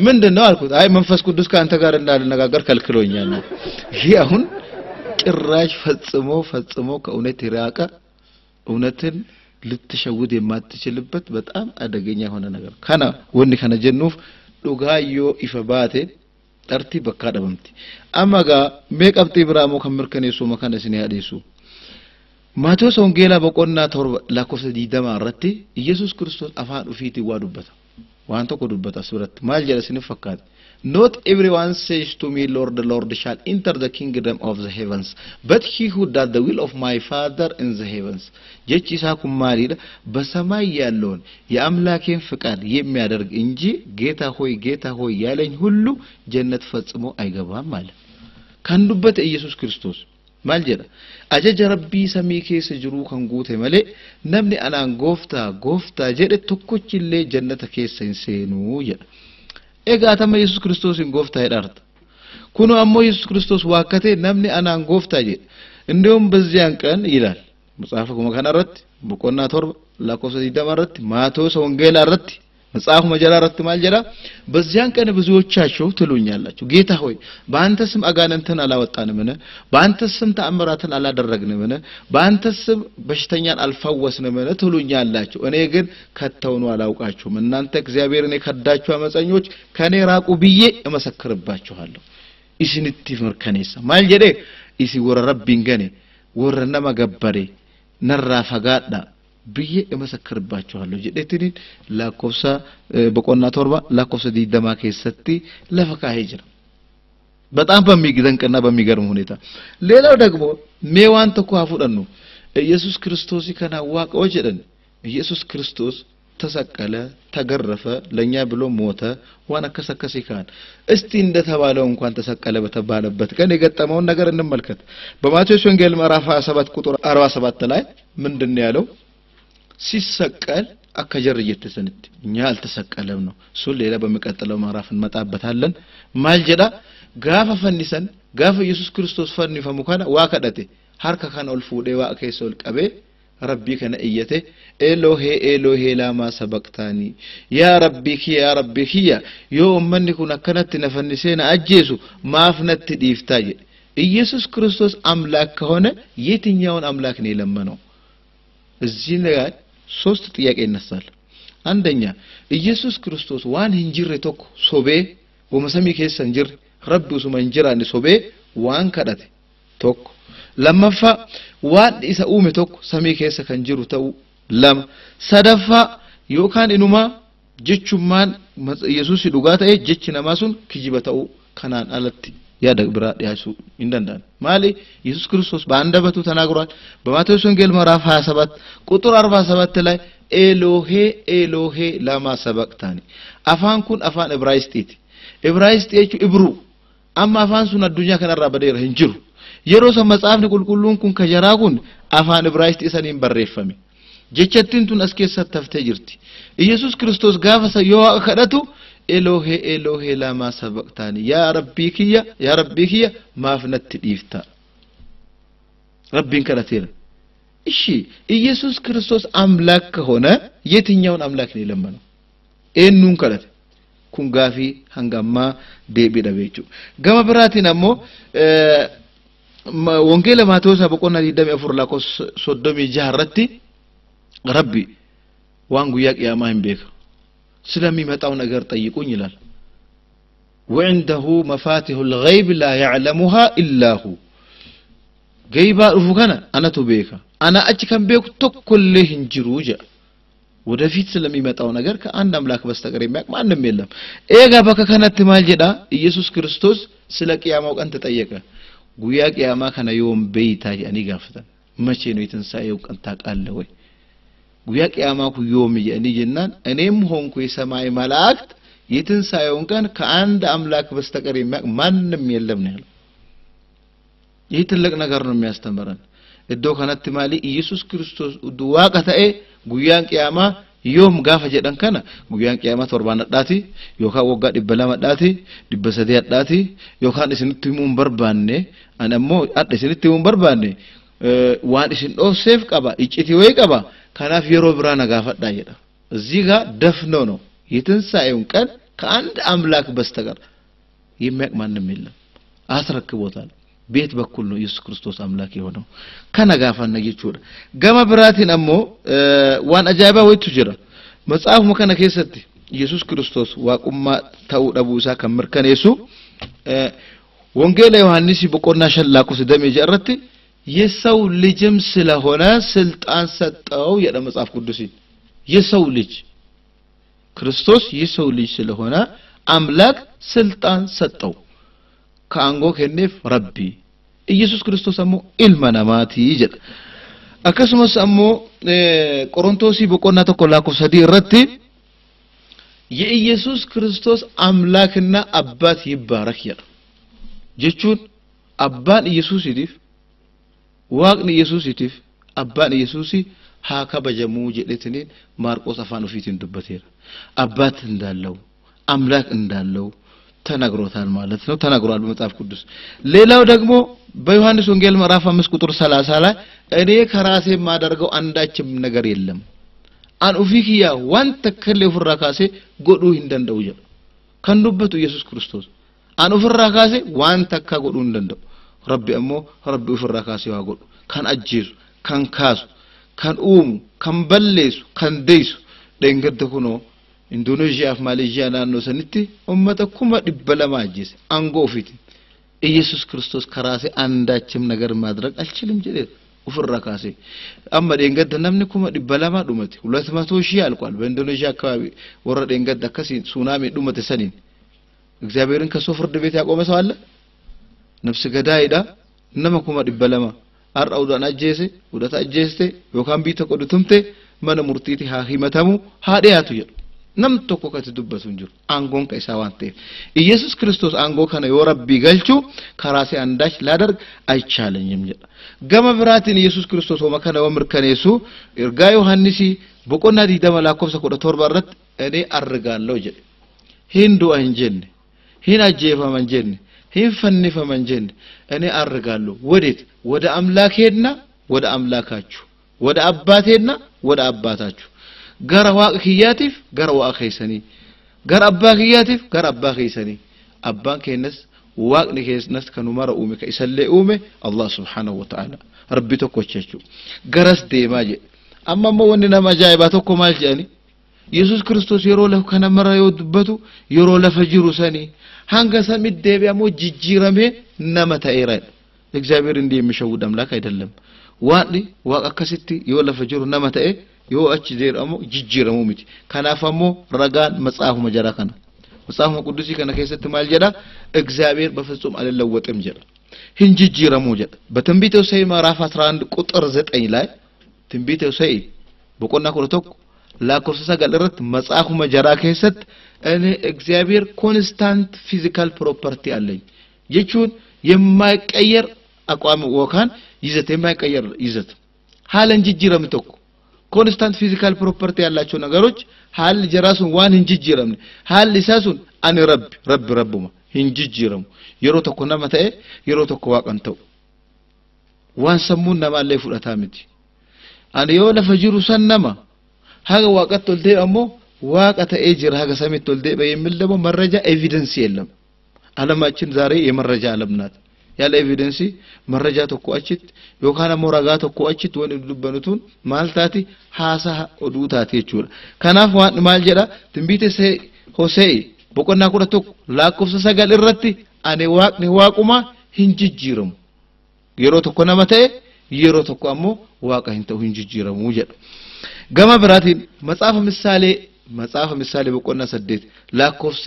ምንድነው አልኩት አይ መንፈስ ቅዱስ ካንተ ጋር እንዳልነጋገር ከልክሎኛል ይሄ አሁን ጭራሽ ፈጽሞ ከእውነት ይራቀ እውነትን ልትሸውድ የማትችልበት በጣም አደገኛ ሆነ ነገር ካና ወንዲ ካና ጀኑፍ ዱጋዮ ይፈባቴ ጠርቲ በካደምቲ አማጋ ሜቀብቲ ብራሞ ከመርከኔሱ መካነስኒ ያዲሱ ማቴዎስ ወንጌላ በቆና ተወር ላኮሰ ዲደማ ረቲ ኢየሱስ ክርስቶስ አፋን ኡፊቲ ዋዱበት waan tokko dubbata suuratti maal jedha isin fakkaata not everyone says to me Lord the Lord shall enter the kingdom of the heavens but he who does the will of my father in the heavens jechi isa kun maalidha በሰማይ ያለውን የአምላኬን ፍቃድ የሚያደርግ እንጂ ጌታ ሆይ ያለኝ ሁሉ ጀነት ፈጽሞ አይገባም ማለት ካንዱበት ኢየሱስ ክርስቶስ maal jedha ajaja rabbii samii keessa jiru kan guute malee namni anaan gooftaa jedhe tokkochillee jannata keessa hin seenu jedha egaa tama Yesus Kristos hin gooftaa jedharta kuno ammoo Yesus Kristos waakkate namni anaan gooftaa jedhe እንደውም በዚያን ቀን ይላል መጽሐፈ ኩመካና ረት በቆና ቶርባ ላቆሰ ይደማረት ማቴዎስ ወንጌል አረት መጽሐፉ መጀራረት ማል ጀራ በዚያን ቀን ብዙዎቻችሁ ትሉኛላችሁ ጌታ ሆይ በአንተ ስም አጋንንትን አላወጣንምን በአንተ ስም ተአምራትን አላደረግንምን በአንተ ስም በሽተኛን አልፈወስንምን ትሉኛላችሁ እኔ ግን ከተውኑ አላውቃችሁም እናንተ እግዚአብሔርን የከዳችሁ አመፀኞች ከኔ ራቁ ብዬ እመሰክርባችኋለሁ ኢስንቲፍ መርከኔሳ ማል ጀዴ ኢሲ ወረ ረቢን ገኔ ወረነማ ገበሬ ነራ ፈጋዳ ብዬ እመሰክርባችኋለሁ ጀዴትኒን ላቆፍሳ በቆና ቶርባ ላቆፍሳ ዲደማ ከሰቲ ለፈካ ሄጅራ በጣም በሚግደንቅና በሚገርም ሁኔታ ሌላው ደግሞ ሜዋን ተኳፉደን ነው ኢየሱስ ክርስቶስ ይከናዋቀው ጀደን ኢየሱስ ክርስቶስ ተሰቀለ ተገረፈ ለኛ ብሎ ሞተ ዋና ከሰከሲካን እስቲ እንደተባለው እንኳን ተሰቀለ በተባለበት ቀን የገጠመውን ነገር እንመልከት በማቴዎስ ወንጌል ምዕራፍ 27 ቁጥር 47 ላይ ምንድነው ያለው ሲሰቀል አከጀር እየተሰንት እኛ አልተሰቀለም ነው እሱ ሌላ በመቀጠለው ምዕራፍ እንመጣበታለን ማልጀዳ ጋፋ ፈንዲሰን ጋፋ ኢየሱስ ክርስቶስ ፈንኒ ፈሙካና ዋከደቴ harka kana ol fuudhee waa keessa ol qabee rabbii kana iyyate elohe lama sabaqtani ya rabbi kiya yoo ummanni kun akkanatti nafannisee na ajjeesu maaf natti dhiiftaa jedhe ኢየሱስ ክርስቶስ አምላክ ከሆነ የትኛውን አምላክ ነው የለመነው እዚህ ላይ ሶስት ጥያቄ ይነሳል አንደኛ ኢየሱስ ክርስቶስ ዋን እንጅር ተኮ ሶቤ ወመሰሚ ከሰ እንጅር ረብ ሱመ እንጅራን ሶቤ ዋን ከዳተ ተኮ ለማፋ ዋን ኢሳኡም ተኮ ሰሚ ከሰ ከንጅሩ ተው ለም ሰደፋ ዮካን ኢኑማ ጀቹማን ኢየሱስ ዱጋታ ጀች ነማሱን ክጅበተው ከናን አለቲ ያደግ ብራ ያሱ እንደንዳን ማሊ ኢየሱስ ክርስቶስ በአንደበቱ ተናግሯል በማቴዎስ ወንጌል ምዕራፍ 27 ቁጥር 47 ላይ ኤሎሄ ላማ ሰበቅታኒ አፋን ኩን አፋን ዕብራይስጥ ኢብሩ አማ አፋን ሱን አዱኛ ከነራ በደረ እንጅሩ የሮሰ መጽሐፍ ንቁልቁሉን ኩን ከጀራጉን አፋን ዕብራይስጥ ኢሰኒን በረፈሚ ጀቸቲንቱን አስከሰት ተፍተ ጅርቲ ኢየሱስ ክርስቶስ ጋፈሰ ዮዋ ከደቱ ኤሎሄ ላማ ሰበቅታኒ ያ ረቢ ኪያ ማፍነት ዲፍታ ረቢን ከራቴለ እሺ ኢየሱስ ክርስቶስ አምላክ ከሆነ የትኛውን አምላክ ነው የለመነው ኤኑን ከራቴ ኩንጋፊ ሃንጋማ ዴቢ ደበቹ ገማ ብራቲናሞ ወንጌል ማቴዎስ በቆና ዲደም አፍርላኮስ ሶዶሚ ጃራቲ ረቢ ዋንጉያ ቂያማን ቤክ ስለሚመጣው ነገር ጠይቁኝ ይላል ወንደሁ መፋቲሁ الغيب لا يعلمها الا هو ገይባ ሩፈከና አነቱ ቤካ አና አጭ ከንቤኩ ተኩልህ እንጅሩጀ ወደፊት ስለሚመጣው ነገር ከአንድ አምላክ በስተቀር የሚያቅ ማንንም የለም ኤጋ በከከነት ማልጀዳ ኢየሱስ ክርስቶስ ስለ ቂያማው ቀን ተጠየቀ ጉያ ቂያማ ከነ ዮም በይታ ያኒ ጋፍተን መቼ ነው የትንሳኤው ቀን ታቃለ ወይ ጉያ ቂያማ ኩዮም ያኒ ጀናን እኔም ሆንኩ የሰማይ መላእክት የትንሳኤውን ቀን ከአንድ አምላክ በስተቀር የሚያቅ ማንንም የለም ነው ያለው ይህ ትልቅ ነገር ነው የሚያስተምረን እዶ ከነት ማሊ ኢየሱስ ክርስቶስ ዱዋቀታኤ ጉያን ቂያማ ዮም ጋፈ ጀደን ከነ ጉያን ቂያማ ቶርባን ዳቲ ዮካ ወጋ ዲበላማ ዳቲ ዲበሰዲ ዳቲ ዮካ እስንቲሙን በርባኔ አነሞ አደ እስንቲሙን በርባኔ ዋን እስን ዶሴፍ ቀባ እጪቲ ወይ ቀባ ካናፍ የሮ ብራና ጋፈዳ ይዳ እዚህ ጋር ደፍነው ነው የትንሳኤውን ቀን ከአንድ አምላክ በስተቀር የሚያቅ ማንንም የለም አስረክቦታል ቤት በኩል ነው ኢየሱስ ክርስቶስ አምላክ የሆነው ከነጋፋን ነጊቹ ገማ ብራቲን አሞ ዋን አጃባ ወይቱ ጅራ መጽሐፍ መከነ ከሰቲ ኢየሱስ ክርስቶስ ዋቁማ ታው ደቡሳ ከመርከነሱ ወንጌል ዮሐንስ በቆና ሸላቁ ደም ይጀረቲ የሰው ልጅም ስለሆነ ስልጣን ሰጠው የደ መጽሐፍ ቅዱስ የሰው ልጅ ክርስቶስ የሰው ልጅ ስለሆነ አምላክ ስልጣን ሰጠው ከአንጎ ከነፍ ረቢ ኢየሱስ ክርስቶስ አሞ ኢልማናማቲ ይጀ አከስመስ አሞ ቆሮንቶሲ በቆና ተቆላኩ ሰዲ ረቲ የኢየሱስ ክርስቶስ አምላክና አባት ይባረክ ይላል ጀቹን አባን ኢየሱስ ይዲፍ ዋቅን ኢየሱስ ይዲፍ አባን ኢየሱስ ሃካ በጀሙ ጀለትኔ ማርቆስ አፋኑ ፊት እንድበቴር አባት እንዳለው አምላክ እንዳለው ተናግሮታል ማለት ነው ተናግሯል በመጽሐፍ ቅዱስ ሌላው ደግሞ በዮሐንስ ወንጌል ምዕራፍ 5 ቁጥር 30 ላይ እኔ ከራሴ ማደርገው አንዳችም ነገር የለም አን ኡፊኪያ ዋንተ ከለ ፍራካሴ ጎዱ እንደንደው ይል ከንዱበቱ ኢየሱስ ክርስቶስ አን ፍራካሴ ዋንተ ከጎዱ እንደንደው ረቢ እሞ ረቢ ፍራካሴ ዋጎዱ ካን አጂሱ ካን ካሱ ካን ካን በሌሱ ካን ደይሱ ደንገደኩ ነው ኢንዶኔዥያ ማሌዥያ ናኖ ሰንቲ ኡመተ ኩማ ዲበለማ አጂስ አንጎ ፊት ኢየሱስ ክርስቶስ ከራሴ አንዳችም ነገር ማድረግ አልችልም ጀለ ኡፍራካሴ አማ ደንገደ ነምኒ ኩማ ዲበለማ ዱመት 200 ሺህ አልቋል በኢንዶኔዥያ አካባቢ ወረ ደንገደ ከሲ ሱናሚ ዱመት ሰኒን እግዚአብሔርን ከሶፍርድ ቤት ያቆመ ሰው አለ ነፍስ ገዳይዳ ነማ ኩማ ዲበለማ አርአውዳን አጀሴ ወደታ አጀስቴ ወካም ቢተ ቆዱትምቴ ማነ ሙርቲቲ ሃሂመተሙ ሃዲያቱ ይል نم توكو كتدبس انجر انغون كيساوانته ኢየሱስ ክርስቶስ አንጎ ከነ የረቢ ገልቹ ከራሴ አንዳች ላደርግ አይቻለኝም ይል ገመ ብራትን ኢየሱስ ክርስቶስ ወመከነ ወምርከኔሱ እርጋ ዮሐንሲ በቆና ዲደመላኮብ ሰቆደ ቶርባረት እኔ አርጋለሁ ይል ሂንዱ አንጀን ሂና ጄፋ መንጀን ሂን ፈንፈ መንጀን እኔ አርጋለሁ ወዴት ወደ አምላኬና ወደ አምላካችሁ ወደ አባቴና ወደ አባታችሁ غر واقياتف غر واخيسني غر اباخياتف غر اباخيسني ابان كينس واق نكيسنس كنمر اومي كيسلي اومي الله سبحانه وتعالى ربي تكوچچو غرس ديماجي اما ما وننا ماجايباتو مالجاني ኢየሱስ ክርስቶስ የሮለ ከነመረ ይወድበቱ የሮለ ፈጅሩ ሰኒ ሃንገ ሰሚት ደቢያሞ ጅጅረሜ ነመታ ኢራይ እግዚአብሔር እንዲህ የሚሸውድ አምላክ አይደለም ዋዲ ዋቅ ከስቲ የሮለ ፈጅሩ ነመታ yo achi zeeramo jijjiramu miti kanafamo ragaan መጽሐፉ መጀራ kana መጽሐፉ ቅዱስ kana ከሰት ማልጀዳ እግዚአብሔር በፍጹም አልለወጥም ጀራ ህንጅጅራሙ ጀዳ በትንቢተ ሆሴዕ ምዕራፍ 11 ቁጥር 9 ላይ ትንቢተ ሆሴዕ በቆና ኮርቶክ ላኮርሰሳ ጋለረት መጽሐፉ መጀራ ከሰት እኔ እግዚአብሔር ኮንስታንት ፊዚካል ፕሮፐርቲ አለኝ የቹን የማይቀየር አቋም ወካን ይዘት የማይቀየር ይዘት ሃለን ጅጅራም ተኩ ኮንስታንት ፊዚካል ፕሮፐርቲ ያላቸው ነገሮች ሃል ጀራሱን ዋን እንጅጅረም ሃል ሊሳሱን አን ረብማ እንጅጅረም የሮቶ ኮና መታዬ የሮቶ ኮዋቀንተው ዋን ሰሙና ማለይ ፉዳታምቲ አን የወለ ፈጅሩ ሰነማ ሀገ ዋቀት ተልደ አሞ ዋቀተ ኤጅር ሀገ ሰሚት ተልደ በሚል ደግሞ መረጃ ኤቪደንስ የለም ዓለማችን ዛሬ የመረጃ ዓለም ናት ያለ ኤቪደንስ መረጃ ተቆአችት ዮካና ሞራጋ ተቆአችት ወን ዱበኑቱን ማልታቲ ሃሳ ኦዱታቲ ይቹር ከናፍ ዋን ማልጀዳ ትንቢተ ሆሴዕ በቆና ኩረቶ ላኮፍሰ ሰጋል እረቲ አኔ ዋቅኒ ዋቁማ ህንጅጅረሙ የሮቶ ኮና መተ የሮቶ ቆሞ ዋቃ ህንተው ህንጅጅረሙ ጀዳ ገማ ብራቲ መጽሐፍ ምሳሌ በቆና ሰደት ላኮፍሳ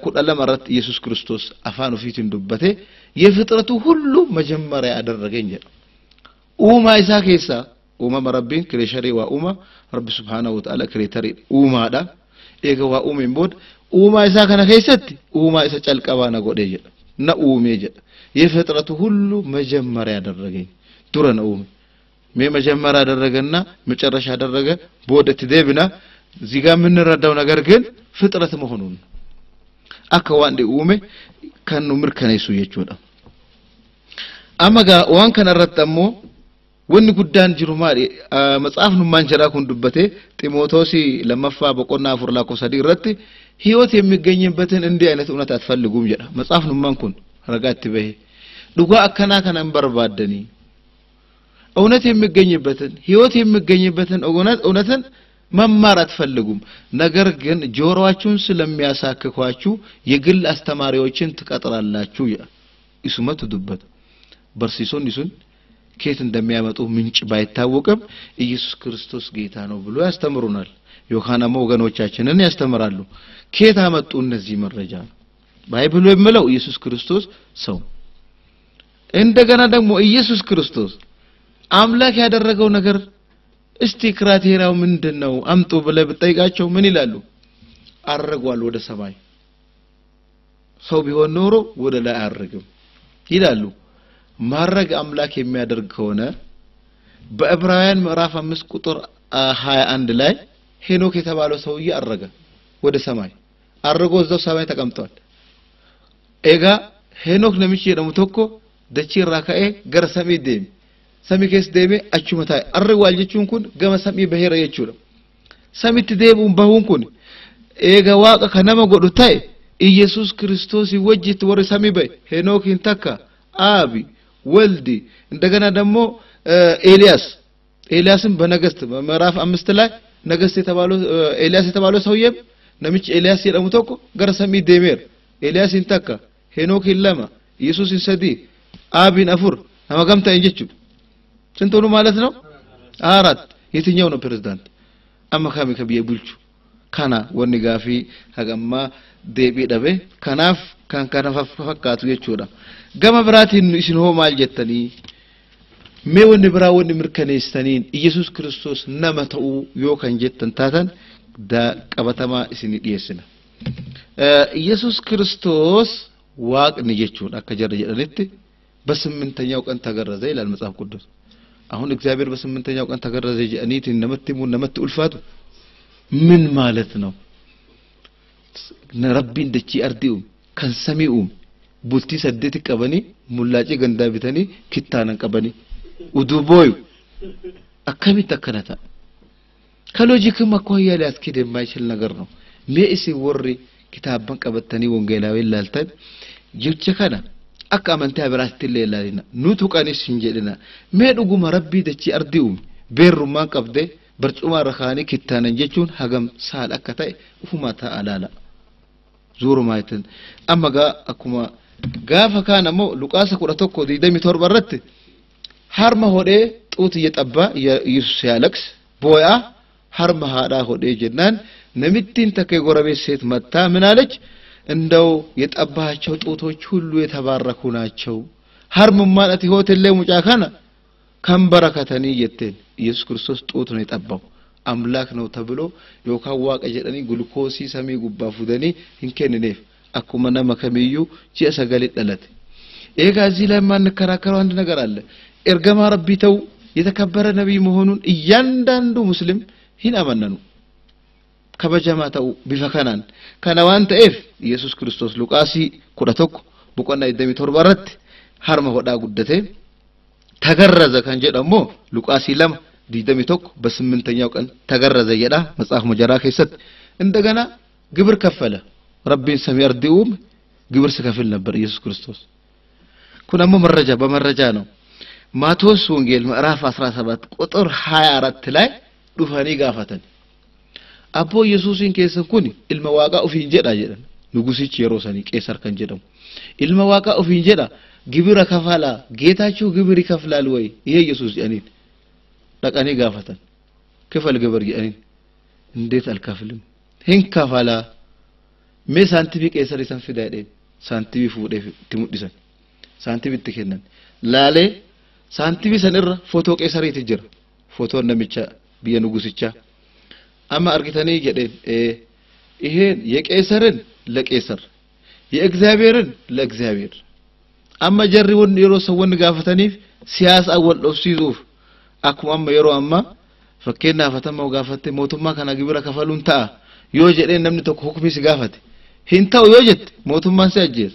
ኩዳለም አራት ኢየሱስ ክርስቶስ አፋኑ ፊት እንዱበቴ የፍጥረቱ ሁሉ መጀመሪያ ያደረገኝ ኡማ ኢሳከሳ ኡማ መረቢን ክሬሸሪ ወኡማ ረብ ሱብሃነሁ ወተዓላ ክሬተሪ ኡማዳ ኤገዋ ኡሜን ቦድ ኡማ ኢሳከና ከይሰት ኡማ ኢሳ ጨልቀባ ነገደ ይጀ ነኡሜ ይጀ የፍጥረቱ ሁሉ መጀመሪያ ያደረገኝ ዱረ ነኡሜ መጀመሪያ ያደረገና መጨረሻ ያደረገ ቦደት ደብና ዚጋ ምን ረዳው ነገር ግን ፍጥረት መሆኑን አከዋንዴ ኡሜ ከኑ ምርከነሱ የቹዳ አማጋ ዋን ከነረተሞ ወን ጉዳን ጅሩ ማሪ መጽሐፍ ነው ማንጀራ ኩንዱበቴ ጢሞቴዎስ ለመፋ በቆና ፍርላኮ ሰዲረት ህይወት የሚገኝበትን እንዲህ አይነት እውነት አትፈልጉም ይላል መጽሐፍ ነው ማንኩን ረጋት በይ ዱጋ አከና ከነን በርባደኒ እውነት የሚገኝበትን ህይወት የሚገኝበትን እውነትን መማር አትፈልጉም ነገር ግን ጆሮአችሁን ስለሚያሳክኳችሁ የግል አስተማሪዎችን ትቀጥራላችሁ ይሱመቱ ዱበት በርሲሶን ይሱን ከየት እንደሚያመጡ ምንጭ ባይታወቅም ኢየሱስ ክርስቶስ ጌታ ነው ብሎ ያስተምሩናል ዮካና ወገኖቻችንን ያስተምራሉ ከየት አመጡ እነዚህ መረጃ ባይብሉ የሚለው ኢየሱስ ክርስቶስ ሰው እንደገና ደግሞ ኢየሱስ ክርስቶስ አምላክ ያደረገው ነገር እስቲ ክራቴሪያው ምንድነው አምጡ ብለህ ብትጠይቃቸው ምን ይላሉ አረጋዋል ወደ ሰማይ ሰው ቢሆን ኖሮ ወደ ላይ አረግም ይላሉ ማረግ አምላክ የሚያደርግ ከሆነ በዕብራውያን ምዕራፍ 5 ቁጥር 21 ላይ ሄኖክ የተባለው ሰውዬ አረገ ወደ ሰማይ አረጎ እዛው ሰማይ ተቀምጧል ኤጋ ሄኖክ ነምሽ የደሙ ተኮ ደቺራ ካኤ ገረ ሰሚ ዴም ሰሚ ከስ ዴሜ አቹመታይ አረዋል ጀቹን ኩን ገመ ሰሚ በሄረ የቹ ሰሚት ዴቡን ባሁን ኩን ኤጋ ዋቀ ከነመ ጎዱታይ ኢየሱስ ክርስቶስ ይወጅት ወረ ሰሚ በይ ሄኖክ እንተካ አቢ ወልዲ እንደገና ደግሞ ኤልያስም በነገስት ምዕራፍ 5 ላይ ነገስት የተባለው ኤልያስ የተባለው ሰውዬም ነምች ኤልያስ የደሙ ተኮ ገረ ሰሚ ዴሜር ኤልያስ እንተካ ሄኖክ ይለማ ኢየሱስ እንሰዲ አቢን አፉር አማጋምታ እንጀቹ ስንቶኑ ማለት ነው አራት የትኛው ነው ፕሬዝዳንት አማካሚ ከቢየ ቡልቹ ካና ወኒ ጋፊ ሀገማ ዴቢ ዳበ ካናፍ ካን ካናፍ ፈካቱ የቹዳ ገመ ብራቲን ኢስን ሆ ማልጀተኒ ሜወን ብራ ወን ምርከኔስተኒን ኢየሱስ ክርስቶስ ነመተው ዮካን ጀተን ታታን ዳ ቀበተማ ኢስን ዲየስና ኢየሱስ ክርስቶስ ዋቅ ንየቹን አከጀረ የደለት በስምንተኛው ቀን ተገረዘ ይላል መጽሐፍ ቅዱስ አሁን እግዚአብሔር በስምንተኛው ቀን ተገረዘ ጀኒት ነመትሙ ነመት ኡልፋቱ ምን ማለት ነው ነረቢ እንደቺ አርዲው ከንሰሚው ቡልቲ ሰደት ቀበኒ ሙላጪ ገንዳ ቢተኒ ኪታነን ቀበኒ ኡዱቦይ አከሚ ተከነታ ከሎጂክ ማኮያ ሊያስኪድ የማይችል ነገር ነው ሜሲ ወሪ ኪታብን ቀበተኒ ወንጌላዊ ላልተን ይቸከና አካመንታ ብራስቲ ሌላሊና ኑቱ ቀኒስ እንጀድና ሜዱጉማ ረቢ ደቺ አርዲው ቤሩማን ቀብደ በርጩማ ረኻኒ ኪታነን ጀቹን ሀገም ሳል አከታይ ኡማታ አላላ ዙሩ ማይተን አማጋ አኩማ ጋፋ ካናሞ ሉቃስ ቁረተኮ ዲደሚ ቶርበረት harma hode ጡት እየጠባ ኢየሱስ ያለቅስ ቦያ harma ሃዳ ሆዴ ጀናን ነሚቲን ተከ ጎረቤት ሴት መጣ ምን አለች እንደው የጠባቸው ጡቶች ሁሉ የተባረኩ ናቸው harma ማለት ሆቴል ላይ ሙጫካና ከንበረከተኒ የቴን ኢየሱስ ክርስቶስ ጡት ነው የጠባው አምላክ ነው ተብሎ ዮካዋቀ ጀደኒ ግሉኮሲ ሰሚ ጉባ ፉደኒ እንከነኔፍ አኩመና መከሚዩ ጂሰገል ደለት ኤጋዚ ላይ ማን ከራከረው አንድ ነገር አለ ኤርገማ ረቢተው የተከበረ ነብይ መሆኑን እያንዳንዱ ሙስሊም ሂን አመነኑ ከበጀማታው ቢፈከናን ከነዋንተ ኤፍ ኢየሱስ ክርስቶስ ሉቃሲ ኩረተኩ በቆና ይደሚ ቶርባረት harma hoda ጉደቴ ተገረዘ ከንጀ ደሞ ሉቃሲ ለም ዲደሚ ቶክ በስምንተኛው ቀን ተገረዘ የዳ መጽሐፍ መጀራ ከሰት እንደገና ግብር ከፈለ ረቢን ሰሚር ዲኡም ግብር ስከፍል ነበር ኢየሱስ ክርስቶስ ኩናሞ መረጃ በመረጃ ነው ማቴዎስ ወንጌል ምዕራፍ 17 ቁጥር 24 ላይ ዱፋኒ ጋፋተን አቦ ኢየሱስን ከሰኩኒ ኢልመዋቃ ኡፊን ጀዳ ጀደን ንጉሲች የሮሰኒ ቄሳር ከንጀደም ኢልመዋቃ ኡፊን ጀዳ ግብር ከፋላ ጌታችሁ ግብር ይከፍላል ወይ ይሄ ኢየሱስ ያኔ ለቀኒ ጋፋተን ከፈል ግብር ያኔ እንዴት አልከፍልም ሄን ከፋላ ሜ ሳንቲቢ ቄሳር ይሰንፍዳ አይደ ሳንቲቢ ፉዴ ትሙዲሰን ሳንቲቢ ትከነን ላሌ ሳንቲቢ ሰነር ፎቶ ቄሳር ይትጀር ፎቶ እንደምቻ በየንጉስቻ አማ አርግተኔ ይገደን ይሄ የቄሳርን ለቄሳር የእግዚአብሔርን ለእግዚአብሔር አማ ጀሪውን የሮሰውን ጋፈተኒ ሲያስ አወልዶ ሲዙፍ አኩማም የሮአማ ፈከና ፈተማው ጋፈተ ሞቱማ ከና ግብረ ከፈሉን ታ ዮጀዴ ነምኒ ተኮ ሁክሚ ሲጋፈተ ሂንታው ዮጀት ሞቱማን ሲያጀር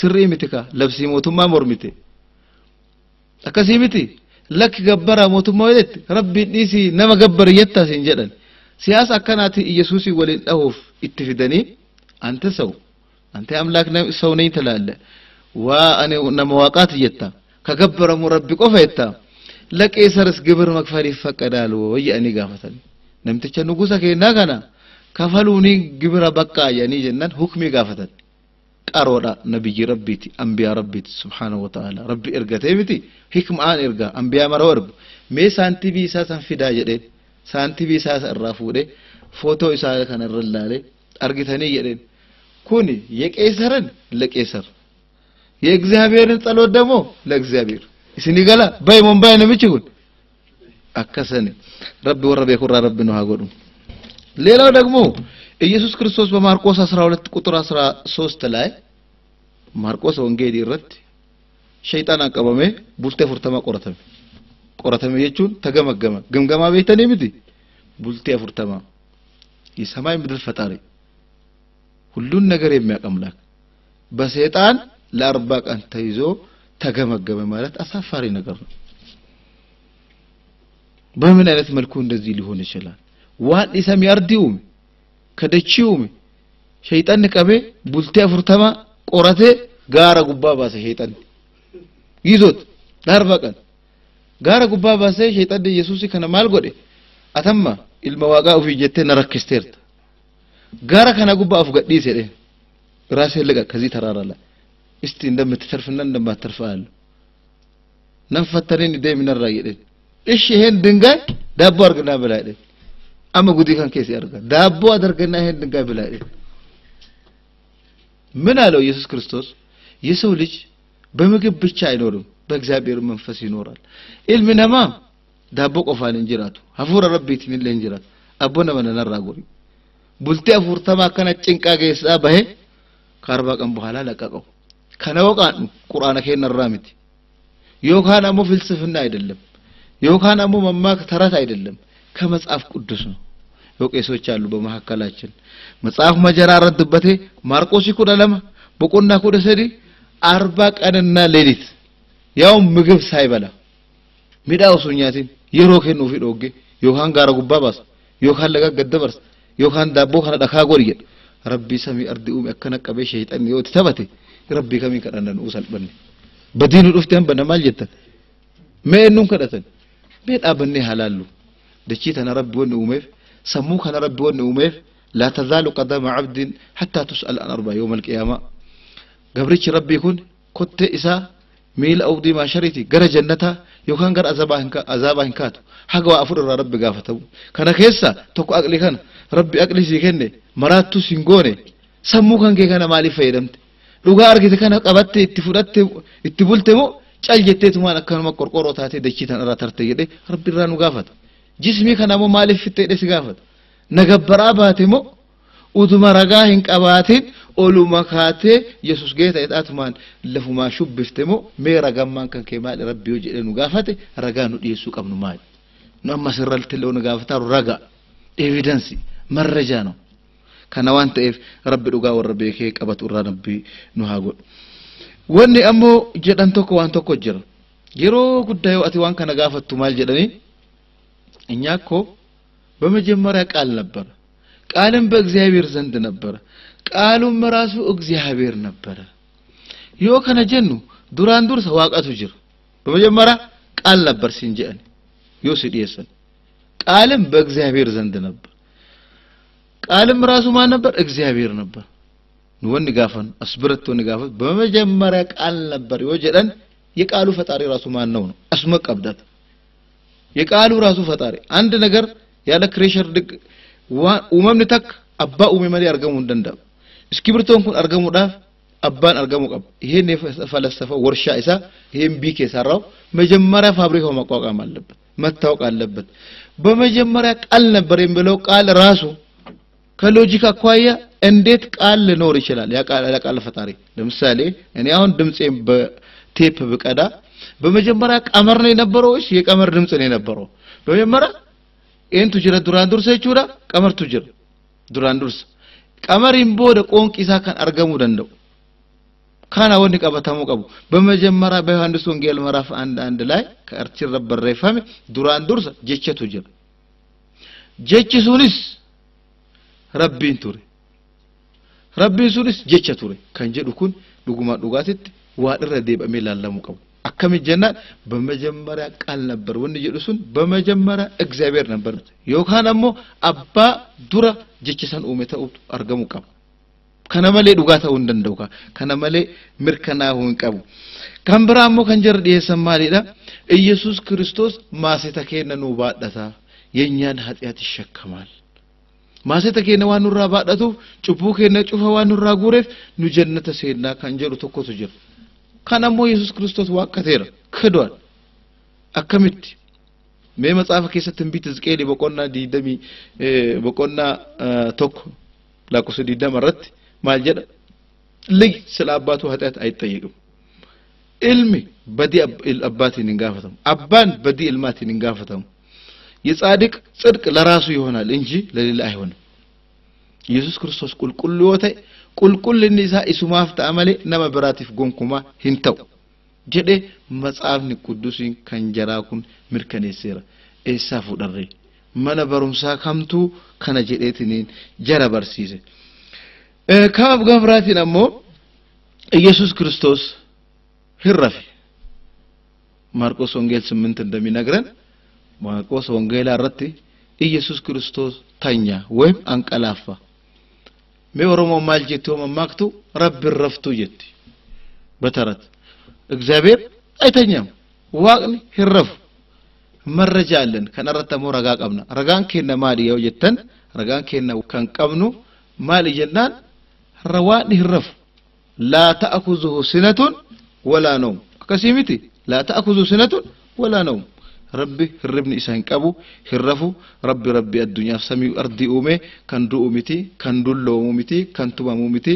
ስሪ ሚትካ ለብሲ ሞቱማ ሞርሚቴ አከሲሚቲ ለክ ገበራ ሞቱማ ወለት ረቢ ዲሲ ነመ ገበር የታስ እንጀደን ሲያስ አከናቲ ኢየሱስ ወልን ዳውፍ ኢትፊደኒ አንተ ሰው አንተ አምላክ ሰው ነኝ ተላለ وانا نمواقات يتا كغبر مربي قفيتا لقيسرس ግብር መክፈል ይፈቀዳል ወይ እኔ ጋፈተን ነምተቸ ንጉሳ ከና ጋና ከፈሉኒ ግብር በቃ ያኒ ጀነን ሁክሚ ጋፈተን ቀሮዳ ነብይ ረቢቲ አንቢያ ረቢቲ ሱብሃነሁ ወተዓላ ረቢ እርገተይብቲ ህክማን እርጋ አንቢያ መረወርብ ሜ ሳንቲቢ ሳሰን ፊዳ ጀደ ሳንቲቢ ሳሰ ራፉደ ፎቶ ኢሳለ ከነረላለ አርግተኔ ይደን ኩኒ የቄሰርን ለቄሰር የእግዚአብሔርን ጸሎት ደግሞ ለእግዚአብሔር እስኒ ገላ ባይሞን ባይነ ምችሁን አከሰነ ረቢ ወረበ ይኩራ ረቢ ነው ሀገሩ ሌላው ደግሞ ኢየሱስ ክርስቶስ በማርቆስ 12 ቁጥር 13 ላይ ማርቆስ ወንጌል ይረት ሸይጣን አቀበመ ቡልቴ ፍርተማ ቆረተም የቹን ተገመገመ ግምገማ ቤተኔ ምዲ ቡልቴ ፍርተማ የሰማይ ምድር ፈጣሪ ሁሉን ነገር የሚያቀምላክ በሰይጣን ለ40 ቀን ተይዞ ተገመገመ ማለት አሳፋሪ ነገር ነው በምን አይነት መልኩ እንደዚህ ሊሆን ይችላል ዋን ኢሰም ያርዲውም ከደቺውም ሸይጣን ቀበ ቡልቴ ፍርተማ ቆረቴ ጋራ ጉባባሰ ሸይጣን ይዞት ለ40 ቀን ጋራ ጉባባሰ ሸይጣን ኢየሱስ ከነማል ጎዴ አተማ ኢልመዋጋ ኡፊ ጀቴ ነረክስቴርት ጋራ ከና ጉባፍ ገዲ ሲደ ራሴ ለቀ ከዚህ ተራራላ እስቲ እንደምትተርፍና እንደማትተርፋል ነፈተረኝ ደም ነራይደ እሺ ይሄን ድንጋይ ዳቦ አርግና በላይደ አመ ጉዲ ካን ከሲ ያርጋ ዳቦ አድርገና ይሄን ድንጋይ በላይደ ምን አለው ኢየሱስ ክርስቶስ የሰው ልጅ በምግብ ብቻ አይኖርም በእግዚአብሔር መንፈስ ይኖራል ኢልምነማ ዳቦ ቆፋን እንጅራቱ አፉረ ረቢት ምን ለእንጅራት አቦነ መነራጎሪ ቡልቴ አፉርተማ ከነ ጭንቃ ገይሳ በሄ ከ40 ቀን በኋላ ለቀቀው ከነወቃን ቁርአን ከነራምት ዮካን አሞ ፍልስፍና አይደለም ዮካን አሞ መማክ ተረት አይደለም ከመጽሐፍ ቅዱስ ነው ዮቄሶች አሉ በመሐከላችን መጽሐፍ መጀራረድበቴ ማርቆስ ይኩዳለማ በቆና ኮደሰዲ 40 ቀንና ሌሊት ያው ምግብ ሳይበላ ሚዳው ሱኛቲን የሮከን ነው ፊዶጌ ዮካን ጋራ ጉባባስ ዮካን ለጋ ገደበርስ ዮካን ዳቦ ከነ ዳካ ጎርየ ረቢ ሰሚ አርዲኡም ያከነቀበ ሸይጣን ይወት ተበቴ ረቢ ከሚን ከዳነን ኡሰልበን በዲኑ ዱፍተን በነማል ጀተ መእኑን ከደተን በጣበኔ ሐላሉ ደቺ ተነ ረቢ ወን ኡሜፍ ሰሙ ከነ ረቢ ወን ኡሜፍ لا تزال قدم عبد حتى تسأل عن 4 يوم القيامة قبرش ربي يكون كنت إسا ميل أودي ما شريتي قر جنتا يوكان قر أزابهن كاتو حقوا أفر ربي قافتو كان كيسا توقع أقلي كان ربي أقلي سيكني مراتو سنغوني سمو كان كي كان مالي فايدمت لغا أرغي كان قبت اتبولت مو چال جتت مان أكان ما قرقورو تاتي دكيتان أراترت يدي ربي رانو قافت جسمي كان مو مالي فتة دي قافت نغبرا باتمو ودما رغاهن قباتين اولو مكاته يسوس جيتا يتاتمان لفما شبفتمو مي رغمان كان كمال ربي وجدنو غافته رغانو ديسو قبنو ماي نما سرلت لو نغافتا رغا ايفيدنس مرجا نو كان وانت ربي دوغا وربي كي قبط ربي نو هاغو وني امو جدانتو كو وانتو كو جير يرو ጉዳዩ አቲዋን ከነጋፈቱ ማል ጀደኒ እኛኮ በመጀመሪያ ቃል ነበር ቃልም በእግዚአብሔር ዘንድ ነበር ቃሉም ራሱ እግዚአብሔር ነበር ዮ ከነጀኑ ዱራንዱር ሰዋቀቱ ጅር በመጀመሪያ ቃል ነበር ሲንጀን ዮ ሲዲየሰን ቃልም በእግዚአብሔር ዘንድ ነበር ቃልም ራሱ ማን ነበር እግዚአብሔር ነበር ወን ጋፈን አስብረቶ ንጋፈት በመጀመሪያ ቃል ነበር ዮ ጀደን የቃሉ ፈጣሪ ራሱ ማን ነው አስመ ቀብዳት የቃሉ ራሱ ፈጣሪ አንድ ነገር ያለ ክሬሸር ድግ ኡመም ንተክ አባ ኡመም ያርገሙ እንደንዳ እስኪብርቶን ኩን አርገሙ ዳፍ አባን አርገሙ ቀብ ይሄን የፈለሰፈው ወርሻ ኢሳ ይሄን ቢክ የሰራው መጀመሪያ ፋብሪካው ማቋቋም አለበት መታወቅ አለበት በመጀመሪያ ቃል ነበር የሚለው ቃል ራሱ ከሎጂክ አኳያ እንዴት ቃል ሊኖር ይችላል ያ ቃል ፈጣሪ ለምሳሌ እኔ አሁን ድምጼን በቴፕ በቀዳ በመጀመሪያ ቀመር ነው የነበረው እሺ የቀመር ድምጽ ነው የነበረው በመጀመሪያ ኤንቱ ጅራ ዱራንዱር ሰይቹዳ ቀመርቱ ጅር ዱራንዱርስ ቀመሪን ቦደ ቆንቂሳ ካን አርገሙ ደንደው ካና ወንዲ ቀበታሙ ቀቡ በመጀመሪያ በዮሐንስ ወንጌል ምዕራፍ 1 ላይ ከአርቲር ረበር ረይፋም ዱራንዱርስ ጀቸቱ ጅር ጀችሱንስ ረቢን ቱሪ ረቢን ሱንስ ጀቸቱሪ ከንጀዱ ኩን ዱጉማ ዱጋቲት ዋድረ ደበሜ ላለሙ ቀቡ አከም ጀናን በመጀመሪያ ቃል ነበር ወን ይዱሱን በመጀመሪያ እግዚአብሔር ነበር ዮካናሞ አባ ዱራ ጀችሰን ኡመታው አርገሙ ቀብ ከነመሌ ዱጋታው እንደንደውካ ከነመሌ ምርከናውን ቀቡ ከምብራሞ ከንጀር ዲየሰማሊዳ ኢየሱስ ክርስቶስ ማሴተከነ ነው ባዳታ የኛን ኃጢያት ይሸከማል maaseta keenya waan nurraa baadhatuuf cubbuu keenya cufa waan nurraa guureef nu jannata seennaa kan jedhu tokkotu jira kan ammoo Yesuus Kiristoos waaqateera kadwan akkamitti mee matsaafa keessatti hinbiit Hizqeel boqonnaa 20 boqonnaa tokko lakkoofsa 20 irratti maal jedha ልጅ ስለ አባቱ ኃጢአት አይጠየቅም ilmi badii abbaatiin hin gaafatamu abbaan badii ilmaatiin hin gaafatamu የጻድቅ ጽድቅ ለራሱ ይሆናል እንጂ ለሌላ አይሆንም ኢየሱስ ክርስቶስ ቁልቁልዮተ ቁልቁልኒ ኢሱማፍ ተአመለ ነመ ብራቲፍ ጎንኩማ ሂንተው ጀዴ መጽሐፍኒ ቅዱስን ከንጀራኩን ምርከኔሴራ ኤሳፉ ደሬ መነ በሩምሳ ከምቱ ከነ ጀዴትኒን ጀራ በርሲዘ ካብ ገብራቲን አሞ ኢየሱስ ክርስቶስ ህረፍ ማርቆስ ወንጌል 8 እንደሚነግረን ማርቆስ ወንጌል አረቲ ኢየሱስ ክርስቶስ ታኛ ወይም አንቀላፋ ሜወሮሞ ማልጀቶ መማክቱ ረብ ረፍቱ ጀቲ በተረት እግዚአብሔር አይተኛም ዋቅኒ ህረፍ መረጃ አለን ከነረተሞ ረጋ ቀብና ረጋን ከነ ማዲያው ጀተን ረጋን ከነ ከንቀብኑ ማል ጀናን ረዋን ህረፍ لا تأخذه سنة ولا نوم كسيمتي لا تأخذه سنة ولا نوم ربي هربني إسان كابو هرفو ربي الدنيا سمي أرضي أومي كان دو أوميتي كان دولو أوميتي كان توما أوميتي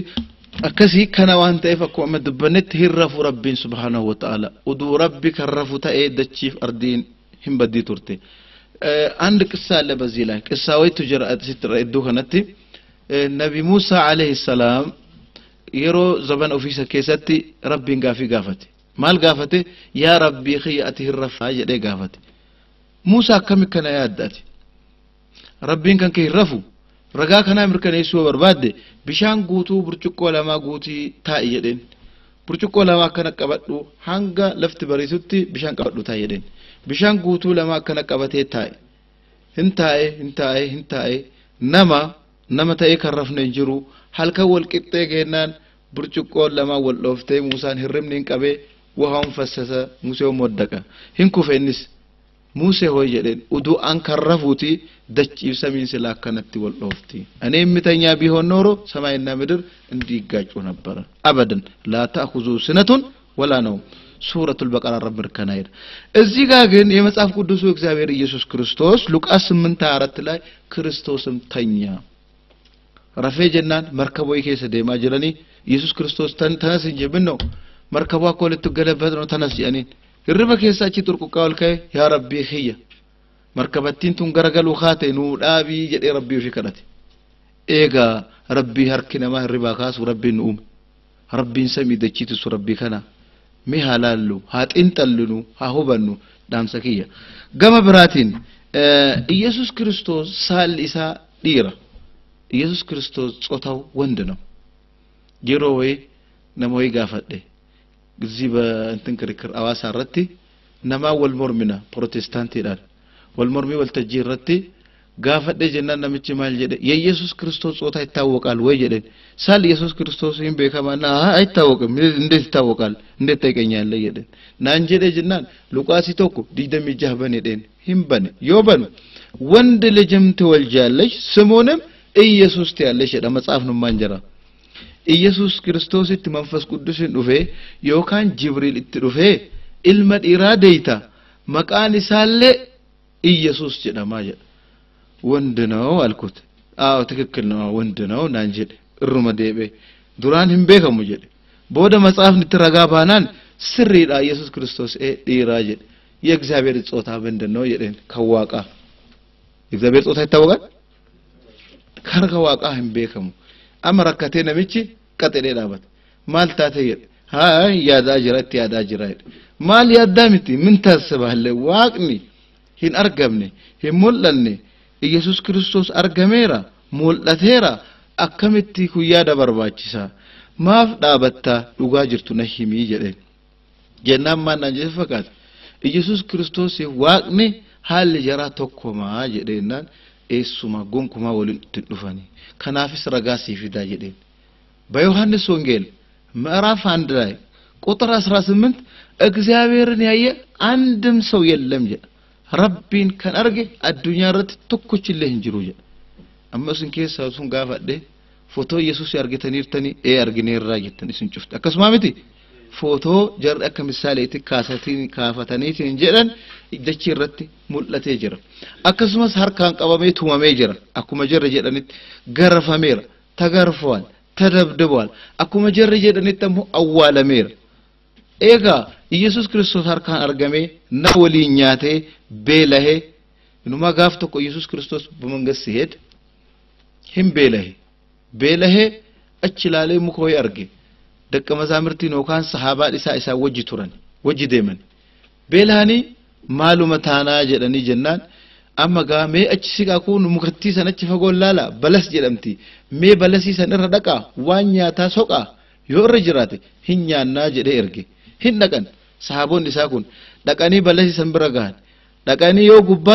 أكسي كان وانت إفاكو أمد بنت هرفو ربي سبحانه وتعالى ودو ربي كرفو تأيد الشيف أرضين هم بدي تورتي عندك السالة بزيلا كساوي تجرأت ستر إدو خنتي نبي موسى عليه السلام يرو زبان أوفيسا كيساتي ربي غافي مال غافته يا ربي خياتي الرفع جدي غافته موسى كم كان ياداتي ربي كان كيرفو رغا كان امركن يسو برباد بشان غوتو برچقو لما غوتي تاي يدين برچقو لما كان قبدو هانغا لفت بريسوتي بشان قبدو تاي يدين بشان غوتو لما كان قبته تاي هنتاي نما تاي كرفنا نجرو halka wal qixxee geennan burcuqqoo lama wal dhoftee Muusaan hirribniin qabee wahaan fassasa Musee moddaqa hin kufeennis Musee hoy jedhen udu an karrafuuti dachiif samiin sila akkanatti wal dhofti እኔ የምተኛ ቢሆን ኖሮ ሰማይና ምድር እንዲጋጩ ነበር አበደን ላ ተአኹዙ ስነቱን ወላ ነው ሱረቱል በቀራ ረብርከናይር እዚህ ጋር ግን የመጽሐፍ ቅዱሱ እግዚአብሔር ኢየሱስ ክርስቶስ ሉቃስ 8:4 ላይ ክርስቶስም ተኛ رفي جنان مركبو يكيس ديما جلاني يسوس كريستوس تنس جبن نو مركبو اكول تغلبت نو تنس يعني الربا كيساچي تركو قال كاي يا ربي خيا مركبتين تنغرغلو خاته نو دابي جدي ربي في كدتي ايغا ربي هركنا ما الربا كاس ربي نوم ربي سمي دچيت سو ربي كنا مي حلالو هاتين تلنو هاهوبنو دامسكيه غما براتين ኢየሱስ ክርስቶስ ሳልኢሳ ዲራ ኢየሱስ ክርስቶስ ጾታው ወንድ ነው ጀሮዌ ነሞይ ጋፈደ ግዚ በእንትን ክርክር አዋሳ ረቲ ነማ ወልሞርሚና ፕሮቴስታንት ይላል ወልሞርሚ ወልተጂረቲ ጋፈደ ጀናን ነምቺ ማል ጀደ የኢየሱስ ክርስቶስ ጾታ ይታወቃል ወይ ጀደ ሳል ኢየሱስ ክርስቶስ ይም በከማና አይታወቅም እንዴት ይታወቃል እንዴት ታይቀኛለ ጀደ ናንጀደ ጀናን ሉቃስ ይተኩ ዲደምጃህ በነደን ሂምበን ዮበን ወንድ ልጅም ትወልጃለሽ ስሙንም ኢየሱስ ትያለሽ ደ መጽሐፍ ነው ማንጀራ ኢየሱስ ክርስቶስ መንፈስ ቅዱስን ዱፌ ዮካን ጅብሪል ኢትዱፌ ኢልመድ ኢራደይታ መቃን ሳለ ኢየሱስ ጀደማ ጀ ወንድ ነው አልኩት አዎ ትክክል ነው ወንድ ነው ናንጀደ እሩመዴቤ ዱራን ህምቤ ከሙጀ ቦደ መጽሐፍ ንትረጋ ባናን ስሪዳ ኢየሱስ ክርስቶስ ዲራጀ የእግዚአብሔር ጾታ ምንድነው የደን ከዋቃ እግዚአብሔር ጾታ ይታወቃል ከርገዋቃ ህምቤከሙ አመረከቴ ነምቺ ቀጥሌ ዳበት ማልታተ ሃይ ያዳጅራት ያዳጅራት ማል ያዳምቲ ምን ታስባለ ዋቅኒ ሂን አርገምኒ ሂሙልልኒ ኢየሱስ ክርስቶስ አርገሜራ ሙልላቴራ አከምቲ ኩያ ደበርባቺሳ ማፍ ዳበታ ዱጋ ጅርቱ ነሂሚ ጀደን ጀናም ማናጀ ፈቃት ኢየሱስ ክርስቶስ ዋቅኒ ሃል ጀራ ተኮማ ጀደናን ኤሱማ ጎንኩማ ወልን ትዱፋኒ ከናፊስ ረጋሲ ፊዳ ጀደን በዮሐንስ ወንጌል ምዕራፍ 1 ላይ ቁጥር 18 እግዚአብሔርን ያየ አንድም ሰው የለም ጀ ረቢን ከነርገ አዱኛ ረት ተኩችልህ እንጅሩ ጀ amma isin keessa sun gaafadhe footoo Yesuus argitaniirtanii argineerraa jettanii isin cufte akkasuma miti footoo jarri akka misaaleetti kaafataniitiin jedhan dachii irratti mul'atee jira akkasumas harkaan qabamee tumamee jira akkuma jarri jedhanitti garafameera tagarfawal tadabdabwal akkuma jarri jedhanitti ammoo awwaalameera eegaa Yesuus Kiristoos harkaan argamee na waliin nyaatee beelahee inuma gaaf tokko Yesuus Kiristoos bumangassi heed hin beelahee achi ilaalee muka wayii arge dakka mazaamirtiin yookaan sahaabaan isaa wajji turan wajji deeman beelahanii maaluma taanaa jedhanii jennaan amma gaa mee achi siqaa kun mukattii san achi fagoo laala balas jedhamti mee balasii san irra dhaqaa waan nyaataa soqaa yoo irra jiraate hin nyaannaa jedhee erge hin dhaqan sahaabonni isaa kun dhaqanii balasii san bira gahan dhaqanii yoo gubbaa